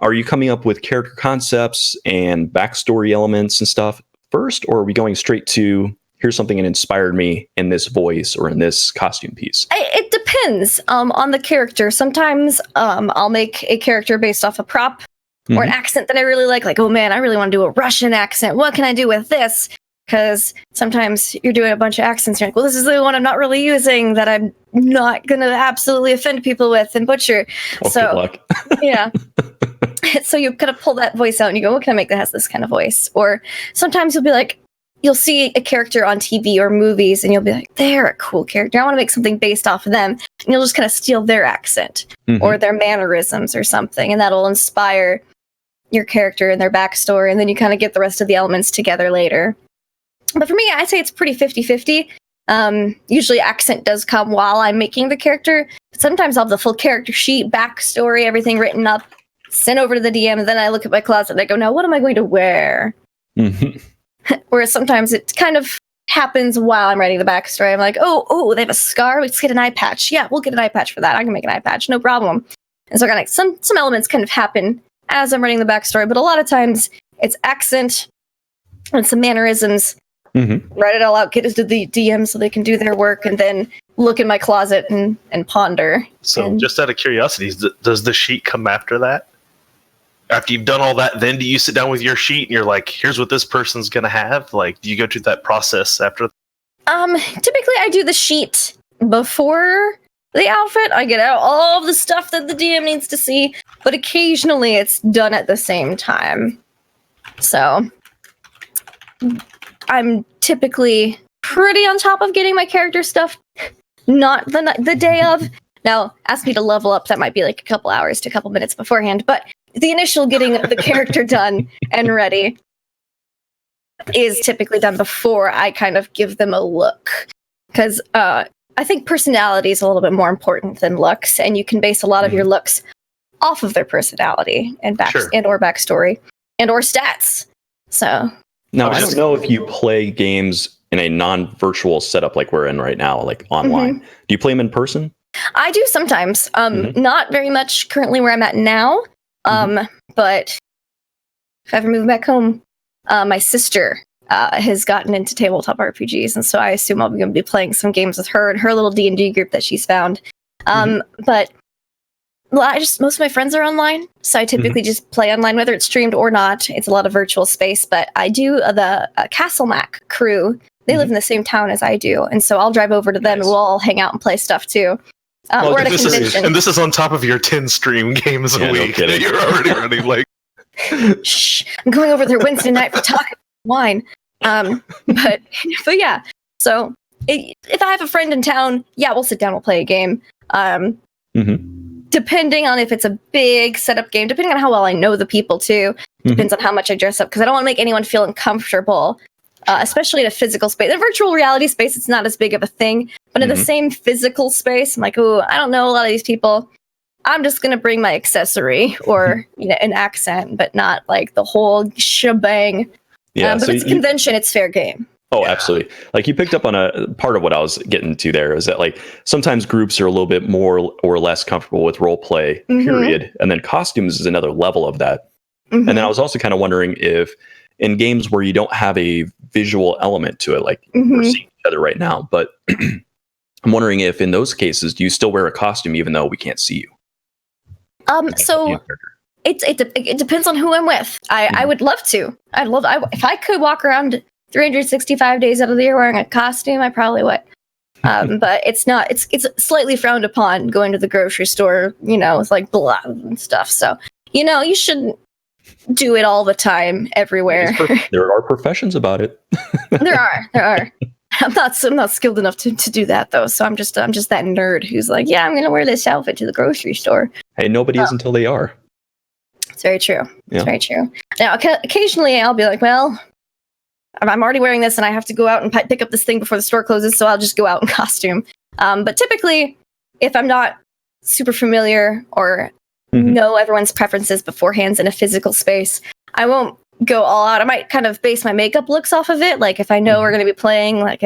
are you coming up with character concepts and backstory elements and stuff first, or are we going straight to here's something that inspired me in this voice or in this costume piece? It depends on the character. Sometimes I'll make a character based off a prop or an accent that I really like, oh man, I really want to do a Russian accent. What can I do with this? Because sometimes you're doing a bunch of accents, you're like, well, this is the one I'm not really using that I'm not going to absolutely offend people with and butcher. Oh, so, good luck. Yeah. So you kind of pull that voice out and you go, what can I make that has this kind of voice? Or sometimes you'll be like, you'll see a character on TV or movies and you'll be like, they're a cool character. I want to make something based off of them. And you'll just kind of steal their accent or their mannerisms or something. And that'll inspire your character and their backstory. And then you kind of get the rest of the elements together later. But for me, I'd say it's pretty 50-50. Usually accent does come while I'm making the character. But sometimes I'll have the full character sheet, backstory, everything written up, sent over to the DM, and then I look at my closet and I go, now what am I going to wear? Whereas sometimes it kind of happens while I'm writing the backstory. I'm like, oh, they have a scar? Let's get an eye patch. Yeah, we'll get an eye patch for that. I can make an eye patch, no problem. And so kind of some elements kind of happen as I'm writing the backstory, but a lot of times it's accent and some mannerisms. Write it all out, get it to the DM so they can do their work, and then look in my closet and ponder. So just out of curiosity, does the sheet come after that? After you've done all that, then do you sit down with your sheet and you're like, here's what this person's going to have? Like, do you go through that process after? Typically I do the sheet before the outfit. I get out all of the stuff that the DM needs to see, but occasionally it's done at the same time. So I'm typically pretty on top of getting my character stuff, not the day of. Now, ask me to level up, that might be like a couple hours to a couple minutes beforehand, but the initial getting the character done and ready is typically done before I kind of give them a look. Because I think personality is a little bit more important than looks, and you can base a lot of your looks off of their personality and or backstory and or stats. So now, I don't know if you play games in a non-virtual setup like we're in right now, like online. Do you play them in person? I do sometimes. Not very much currently where I'm at now. But if I ever move back home, my sister has gotten into tabletop RPGs, and so I assume I'm going to be playing some games with her and her little D&D group that she's found. But most of my friends are online, so I typically just play online, whether it's streamed or not. It's a lot of virtual space, but I do the Castle Mac crew. They live in the same town as I do, and so I'll drive over to them and we'll all hang out and play stuff too. Or at a convention. And this is on top of your 10 stream games a week. No, you're already running like. Shh! I'm going over there Wednesday night for talking wine. But yeah. So if I have a friend in town, we'll sit down, we'll play a game. Depending on if it's a big setup game, depending on how well I know the people too, depends on how much I dress up, because I don't want to make anyone feel uncomfortable. Especially in a physical space. In a virtual reality space, it's not as big of a thing. But in the same physical space, I'm like, I don't know a lot of these people. I'm just going to bring my accessory or an accent, but not like the whole shebang. Yeah, but so it's convention, it's fair game. Oh, absolutely. Like you picked up on a part of what I was getting to there is that like sometimes groups are a little bit more or less comfortable with role play, period. And then costumes is another level of that. And then I was also kind of wondering if in games where you don't have a visual element to it, like we're seeing each other right now, but I'm wondering if in those cases, do you still wear a costume even though we can't see you? So it depends on who I'm with. I would love to. If I could walk around 365 days out of the year wearing a costume, I probably would. But it's not. It's slightly frowned upon going to the grocery store, with like blood and stuff. So you shouldn't do it all the time everywhere. There are professions about it. There are. I'm not skilled enough to do that though. So I'm just that nerd who's like, yeah, I'm gonna wear this outfit to the grocery store. Hey, nobody is until they are. It's very true. Yeah. It's very true. Now, occasionally I'll be like, well, I'm already wearing this and I have to go out and pick up this thing before the store closes, so I'll just go out in costume. But typically, if I'm not super familiar or know everyone's preferences beforehand in a physical space, I won't go all out. I might kind of base my makeup looks off of it. Like if I know we're going to be playing like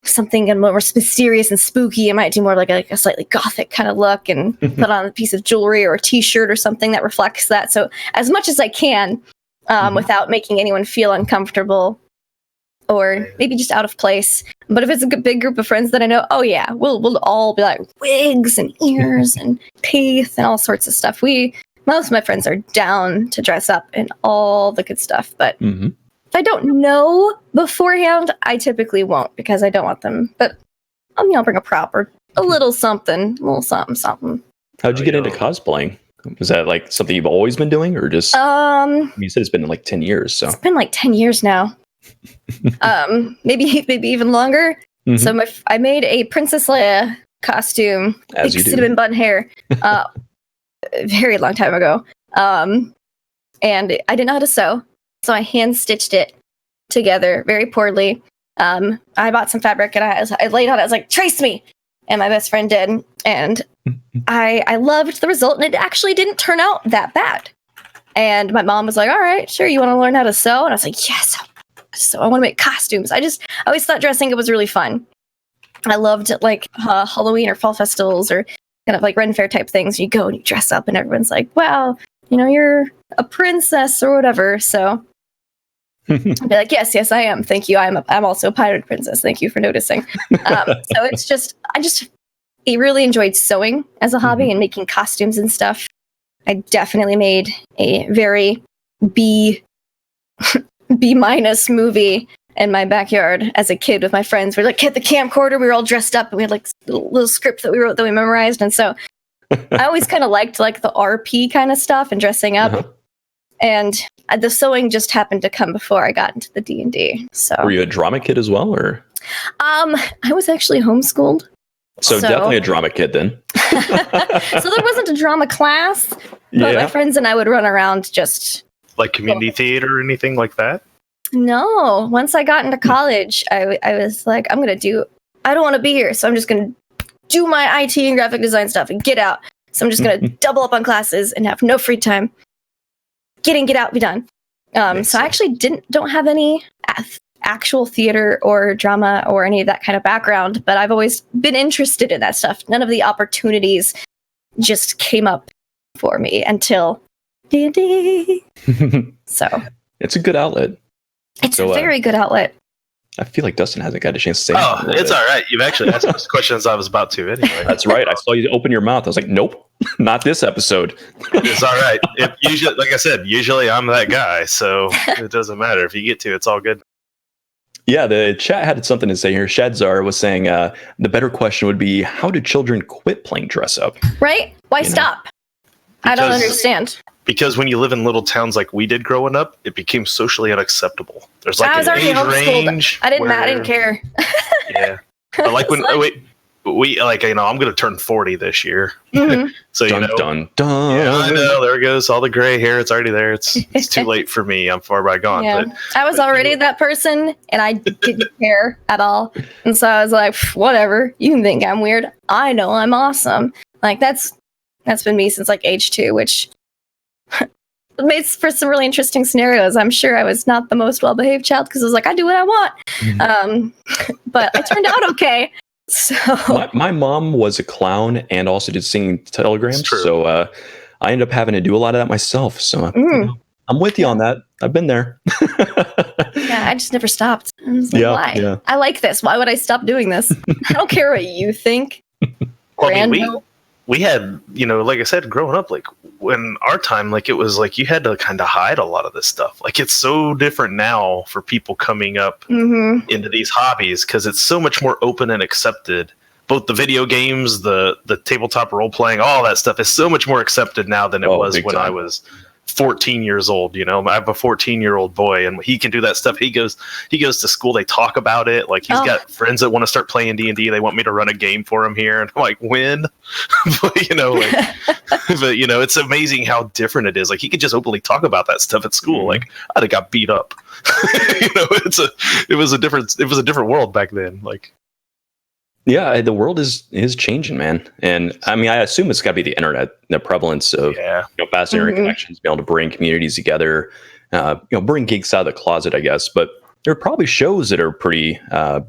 something more mysterious and spooky, I might do more like a slightly gothic kind of look and put on a piece of jewelry or a t-shirt or something that reflects that. So as much as I can, without making anyone feel uncomfortable or maybe just out of place. But if it's a big group of friends that I know, oh yeah, we'll all be like wigs and ears and teeth and all sorts of stuff. Most of my friends are down to dress up and all the good stuff. But if I don't know beforehand, I typically won't because I don't want them. But I'll bring a prop or a little something. How'd you get into cosplaying? Was that like something you've always been doing, or just? You said it's been like 10 years. So it's been like 10 years now. Maybe even longer. So I made a Princess Leia costume, as you do, cinnamon bun hair, a very long time ago. And I didn't know how to sew, so I hand stitched it together very poorly. I bought some fabric and I laid on it. I was like, trace me, and my best friend did, and I loved the result, and it actually didn't turn out that bad. And my mom was like, all right, sure, you want to learn how to sew? And I was like, yes. So I want to make costumes. I always thought dressing up was really fun. I loved like Halloween or fall festivals or kind of like Ren Fair type things. You go and you dress up and everyone's like, wow, you're a princess or whatever. So I'd be like, yes, I am. Thank you. I'm also a pirate princess. Thank you for noticing. So I really enjoyed sewing as a hobby and making costumes and stuff. I definitely made a very B- movie in my backyard as a kid with my friends. We're like at the camcorder, we were all dressed up and we had like a little script that we wrote that we memorized. And so I always kind of liked like the RP kind of stuff and dressing up. And the sewing just happened to come before I got into the D&D. So were you a drama kid as well, or? I was actually homeschooled. So definitely a drama kid then. So there wasn't a drama class, but my friends and I would run around just like community theater or anything like that? No. Once I got into college, I was like, I don't want to be here, so I'm just going to do my IT and graphic design stuff and get out. So I'm just going to double up on classes and have no free time. Get out, be done. So I actually don't have any actual theater or drama or any of that kind of background, but I've always been interested in that stuff. None of the opportunities just came up for me until D&D. So it's a good outlet. It's a very good outlet. I feel like Dustin hasn't got a chance to say anything. Oh, it's all right. You've actually asked most questions I was about to anyway. That's right. I saw you open your mouth. I was like, nope, not this episode. It's all right. Usually, like I said, usually I'm that guy, so it doesn't matter. If you get to, it's all good. Yeah, the chat had something to say here. Shadzar was saying the better question would be, how do children quit playing dress up? Right? Why stop? I don't understand. Because when you live in little towns like we did growing up, it became socially unacceptable. There's like an age range. I didn't care. Yeah. But like when we like, I'm going to turn 40 this year. So dun. Yeah, I know. There it goes. All the gray hair. It's already there. It's too late for me. I'm far by gone. Yeah. But I was already that person, and I didn't care at all. And so I was like, whatever. You can think I'm weird. I know I'm awesome. Like that's been me since like age 2, which made for some really interesting scenarios. I'm sure I was not the most well-behaved child because I was like, I do what I want. But I turned out okay. So my mom was a clown and also did singing telegrams. So I ended up having to do a lot of that myself. So I'm with you on that. I've been there. Yeah, I just never stopped. I was like, why? Yeah. I like this. Why would I stop doing this? I don't care what you think. Well, I mean, we had, like I said, growing up, like when our time, like it was like you had to kind of hide a lot of this stuff. Like it's so different now for people coming up into these hobbies because it's so much more open and accepted. Both the video games, the tabletop role playing, all that stuff is so much more accepted now than it was when I was 14 years old. I have a 14-year-old boy, and he can do that stuff. He goes to school. They talk about it. Like he's got friends that want to start playing D&D. They want me to run a game for him here, and I'm like, when? but it's amazing how different it is. Like he could just openly talk about that stuff at school. Like I'd have got beat up. It was a different world back then. Like. Yeah, the world is changing, man. And I mean, I assume it's got to be the internet, the prevalence of fast internet connections, being able to bring communities together, bring geeks out of the closet, I guess. But there are probably shows that are pretty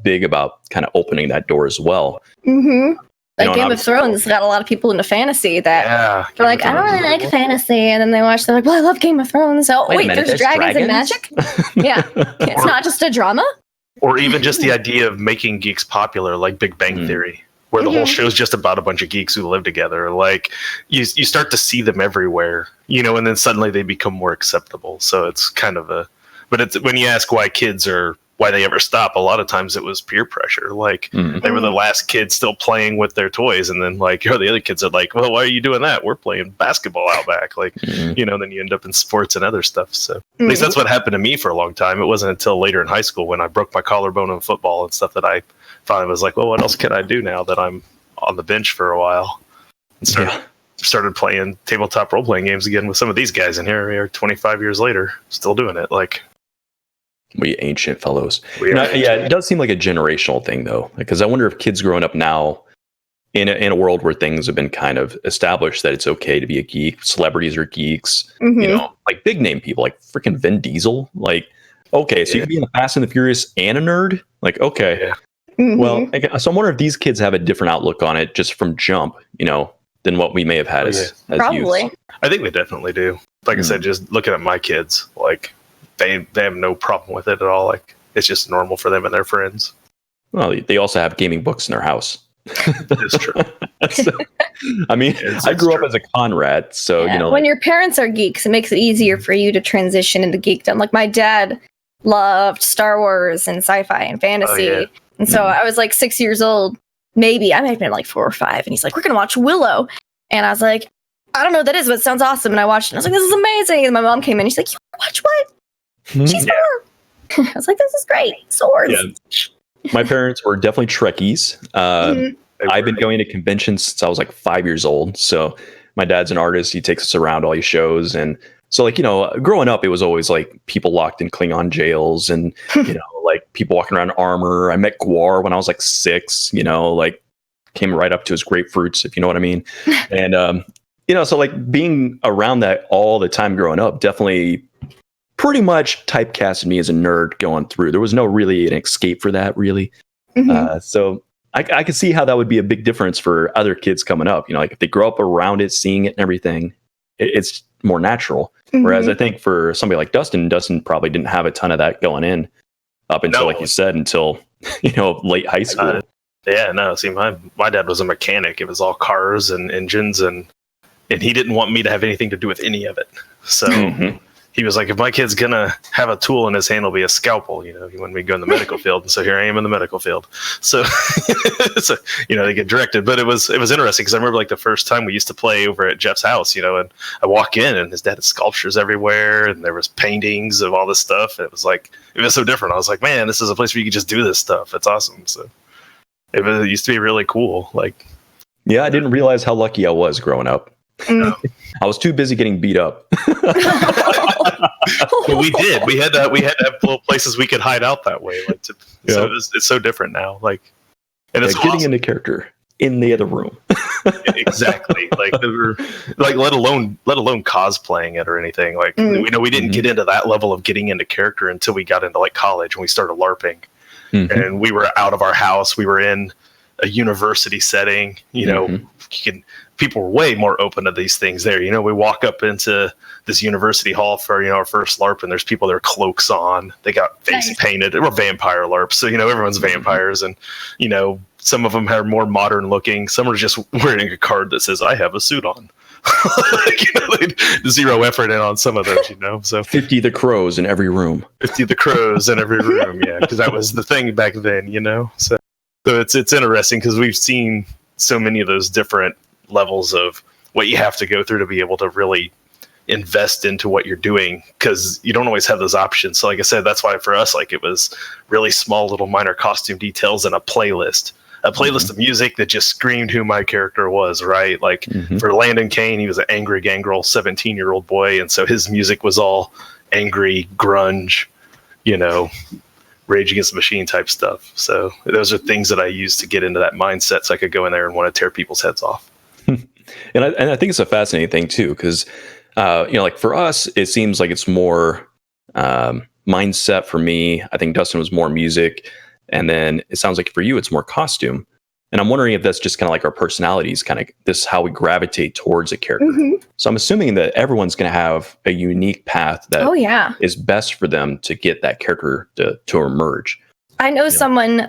big about kind of opening that door as well. Mm-hmm. Like Game of Thrones got a lot of people into fantasy that they're like, I don't really like fantasy. And then they watch, they're like, well, I love Game of Thrones. Oh, wait, there's dragons and magic? Yeah. It's not just a drama. Or even just the idea of making geeks popular, like Big Bang Theory, where the whole show's just about a bunch of geeks who live together. Like you start to see them everywhere, and then suddenly they become more acceptable. So it's kind of but it's when you ask why they ever stop, a lot of times it was peer pressure. Like they were the last kids still playing with their toys, and then like the other kids are like, well, why are you doing that? We're playing basketball out back. Like then you end up in sports and other stuff. So at least that's what happened to me for a long time. It wasn't until later in high school when I broke my collarbone in football and stuff that I finally was like, well, what else can I do now that I'm on the bench for a while? And started playing tabletop role playing games again with some of these guys, and here we are 25 years later still doing it. Like, we ancient fellows. It does seem like a generational thing, though, because I wonder if kids growing up now in a world where things have been kind of established that it's okay to be a geek, celebrities are geeks, like big name people like freaking Vin Diesel. Like, okay, so you can be in the Fast and the Furious and a nerd. Like, okay, well, so I wonder if these kids have a different outlook on it just from jump, than what we may have had as probably. youth. I think they definitely do. Like I said, just looking at my kids, like. They have no problem with it at all. Like it's just normal for them and their friends. Well, they also have gaming books in their house. It's true. So, I mean, I grew up as a Conrad, so when your parents are geeks, it makes it easier for you to transition into geekdom. Like my dad loved Star Wars and sci-fi and fantasy, and so I was like 6 years old, maybe. I might have been like 4 or 5, and he's like, "We're gonna watch Willow," and I was like, "I don't know what that is, but it sounds awesome." And I watched it, and I was like, "This is amazing!" And my mom came in, and she's like, "You watch what?" She's I was like, this is great. Swords. Yeah. My parents were definitely Trekkies. I've been going to conventions since I was like 5 years old. So my dad's an artist. He takes us around all these shows. And so like, growing up, it was always like people locked in Klingon jails and, like people walking around in armor. I met Gwar when I was like 6, like came right up to his grapefruits, if you know what I mean. And, so like being around that all the time growing up, definitely pretty much typecasted me as a nerd going through. There was no really an escape for that, really. So I could see how that would be a big difference for other kids coming up. Like if they grow up around it, seeing it and everything, it's more natural. Whereas I think for somebody like Dustin probably didn't have a ton of that going in up until, like you said, until, late high school. See, my dad was a mechanic. It was all cars and engines, and he didn't want me to have anything to do with any of it. So he was like, if my kid's gonna have a tool in his hand, it'll be a scalpel. He wanted me to go in the medical field, and so here I am in the medical field. So, they get directed. But it was interesting because I remember like the first time we used to play over at Jeff's house, and I walk in and his dad had sculptures everywhere, and there was paintings of all this stuff. It was so different. I was like, man, this is a place where you can just do this stuff. It's awesome. So it used to be really cool. Like, yeah, I didn't realize how lucky I was growing up. I was too busy getting beat up. But we did. We had to have little places we could hide out that way. So it's so different now. Like, and it's getting into character in the other room. Exactly. Like let alone cosplaying it or anything. Like we didn't get into that level of getting into character until we got into like college when we started LARPing, and we were out of our house. We were in a university setting. You can people were way more open to these things there. You know, we walk up into this university hall for, you know, our first LARP, and there's people with their cloaks on. They got face painted. We're vampire LARPs, so, you know, everyone's vampires. And, you know, some of them are more modern looking. Some are just wearing a card that says, I have a suit on. You know, zero effort in on some of those, you know. So 50 the crows in every room. 50 the crows in every room, yeah, because that was the thing back then, you know. So it's interesting because we've seen so many of those different levels of what you have to go through to be able to really invest into what you're doing, because you don't always have those options. So like I said, that's why for us, like, it was really small little minor costume details and a playlist of music that just screamed who my character was, right? Like for Landon Kane, he was an angry gangrel 17-year-old boy, and so his music was all angry grunge, you know, Rage Against the Machine type stuff. So those are things that I use to get into that mindset, so I could go in there and want to tear people's heads off. And I think it's a fascinating thing too, because you know, like for us, it seems like it's more mindset. For me, I think Dustin was more music, and then it sounds like for you, it's more costume. And I'm wondering if that's just kind of like our personalities, kind of this how we gravitate towards a character. So I'm assuming that everyone's going to have a unique path that is best for them to get that character to emerge. I know someone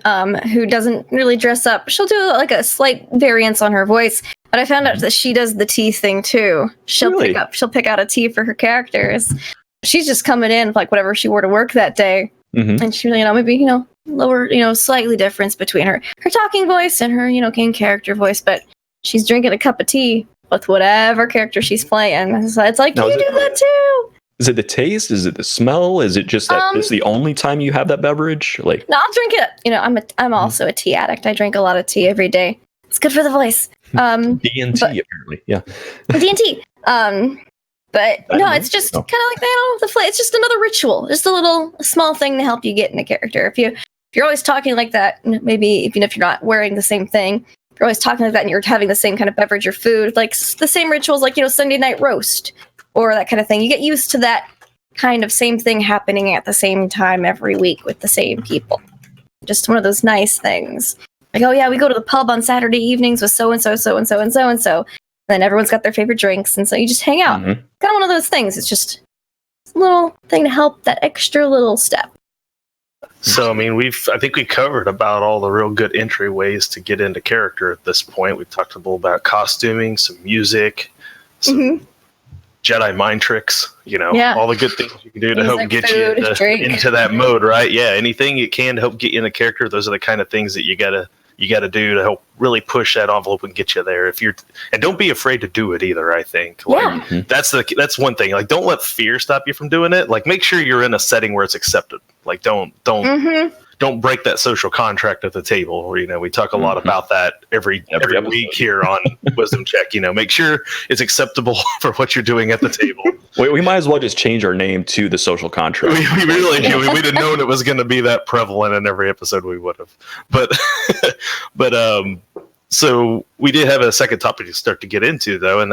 who doesn't really dress up. She'll do like a slight variance on her voice, but I found out that she does the tea thing too. She'll pick out a tea for her characters. She's just coming in like whatever she wore to work that day, and she, you know, maybe, you know, lower, you know, slightly difference between her talking voice and her, you know, game character voice, but she's drinking a cup of tea with whatever character she's playing. So it's like, you do that too. Is it the taste? Is it the smell? Is it just that it's the only time you have that beverage? Like, no, I'll drink it. You know, I'm also a tea addict. I drink a lot of tea every day. It's good for the voice. D&T apparently, yeah. D&T. But no, it's just kind of like that. It's just another ritual, just a small thing to help you get in a character. If you're always talking like that, maybe even if you're not wearing the same thing, you're always talking like that, and you're having the same kind of beverage or food, like the same rituals, like, you know, Sunday night roast or that kind of thing. You get used to that kind of same thing happening at the same time every week with the same people. Just one of those nice things. Like, oh yeah, we go to the pub on Saturday evenings with so and so, so and so, and so and so. Then everyone's got their favorite drinks, and so you just hang out. Kind of one of those things. It's just a little thing to help that extra little step. So, I mean, I think we covered about all the real good entry ways to get into character at this point. We've talked a little about costuming, some music, some Jedi mind tricks, you know, all the good things you can do to help get you into that mode, right? Yeah, anything you can to help get you in the character. Those are the kind of things that you gotta do to help really push that envelope and get you there. And don't be afraid to do it either. I think that's one thing. Like, don't let fear stop you from doing it. Like, make sure you're in a setting where it's accepted. Like, don't break that social contract at the table. You know, we talk a lot about that every week here on Wisdom Check. You know, make sure it's acceptable for what you're doing at the table. We might as well just change our name to the social contract. We really do. We'd have known it was going to be that prevalent in every episode. We would have. But so we did have a second topic to start to get into, though, and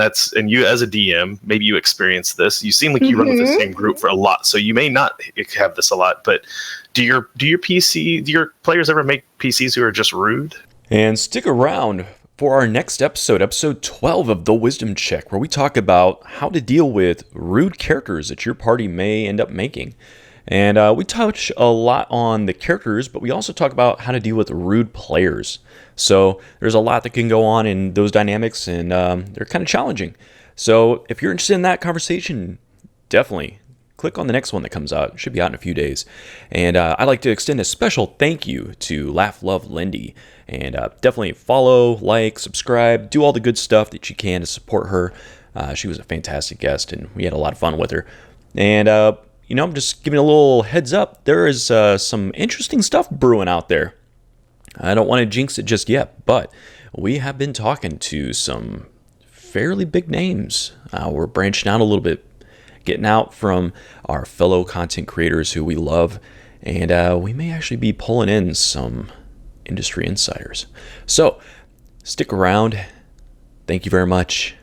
you as a DM, maybe you experienced this. You seem like you run with the same group for a lot, so you may not have this a lot. But do your players ever make PCs who are just rude? And stick around for our next episode, episode 12 of The Wisdom Check, where we talk about how to deal with rude characters that your party may end up making. And we touch a lot on the characters, but we also talk about how to deal with rude players. So there's a lot that can go on in those dynamics, and they're kind of challenging. So if you're interested in that conversation, definitely click on the next one that comes out. It should be out in a few days. And I'd like to extend a special thank you to LaughLoveLindy. And definitely follow, like, subscribe, do all the good stuff that you can to support her. She was a fantastic guest, and we had a lot of fun with her. And you know, I'm just giving a little heads up. There is some interesting stuff brewing out there. I don't want to jinx it just yet, but we have been talking to some fairly big names. We're branching out a little bit, getting out from our fellow content creators who we love, and we may actually be pulling in some industry insiders. So stick around. Thank you very much.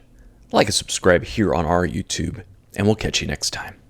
Like and subscribe here on our YouTube, and we'll catch you next time.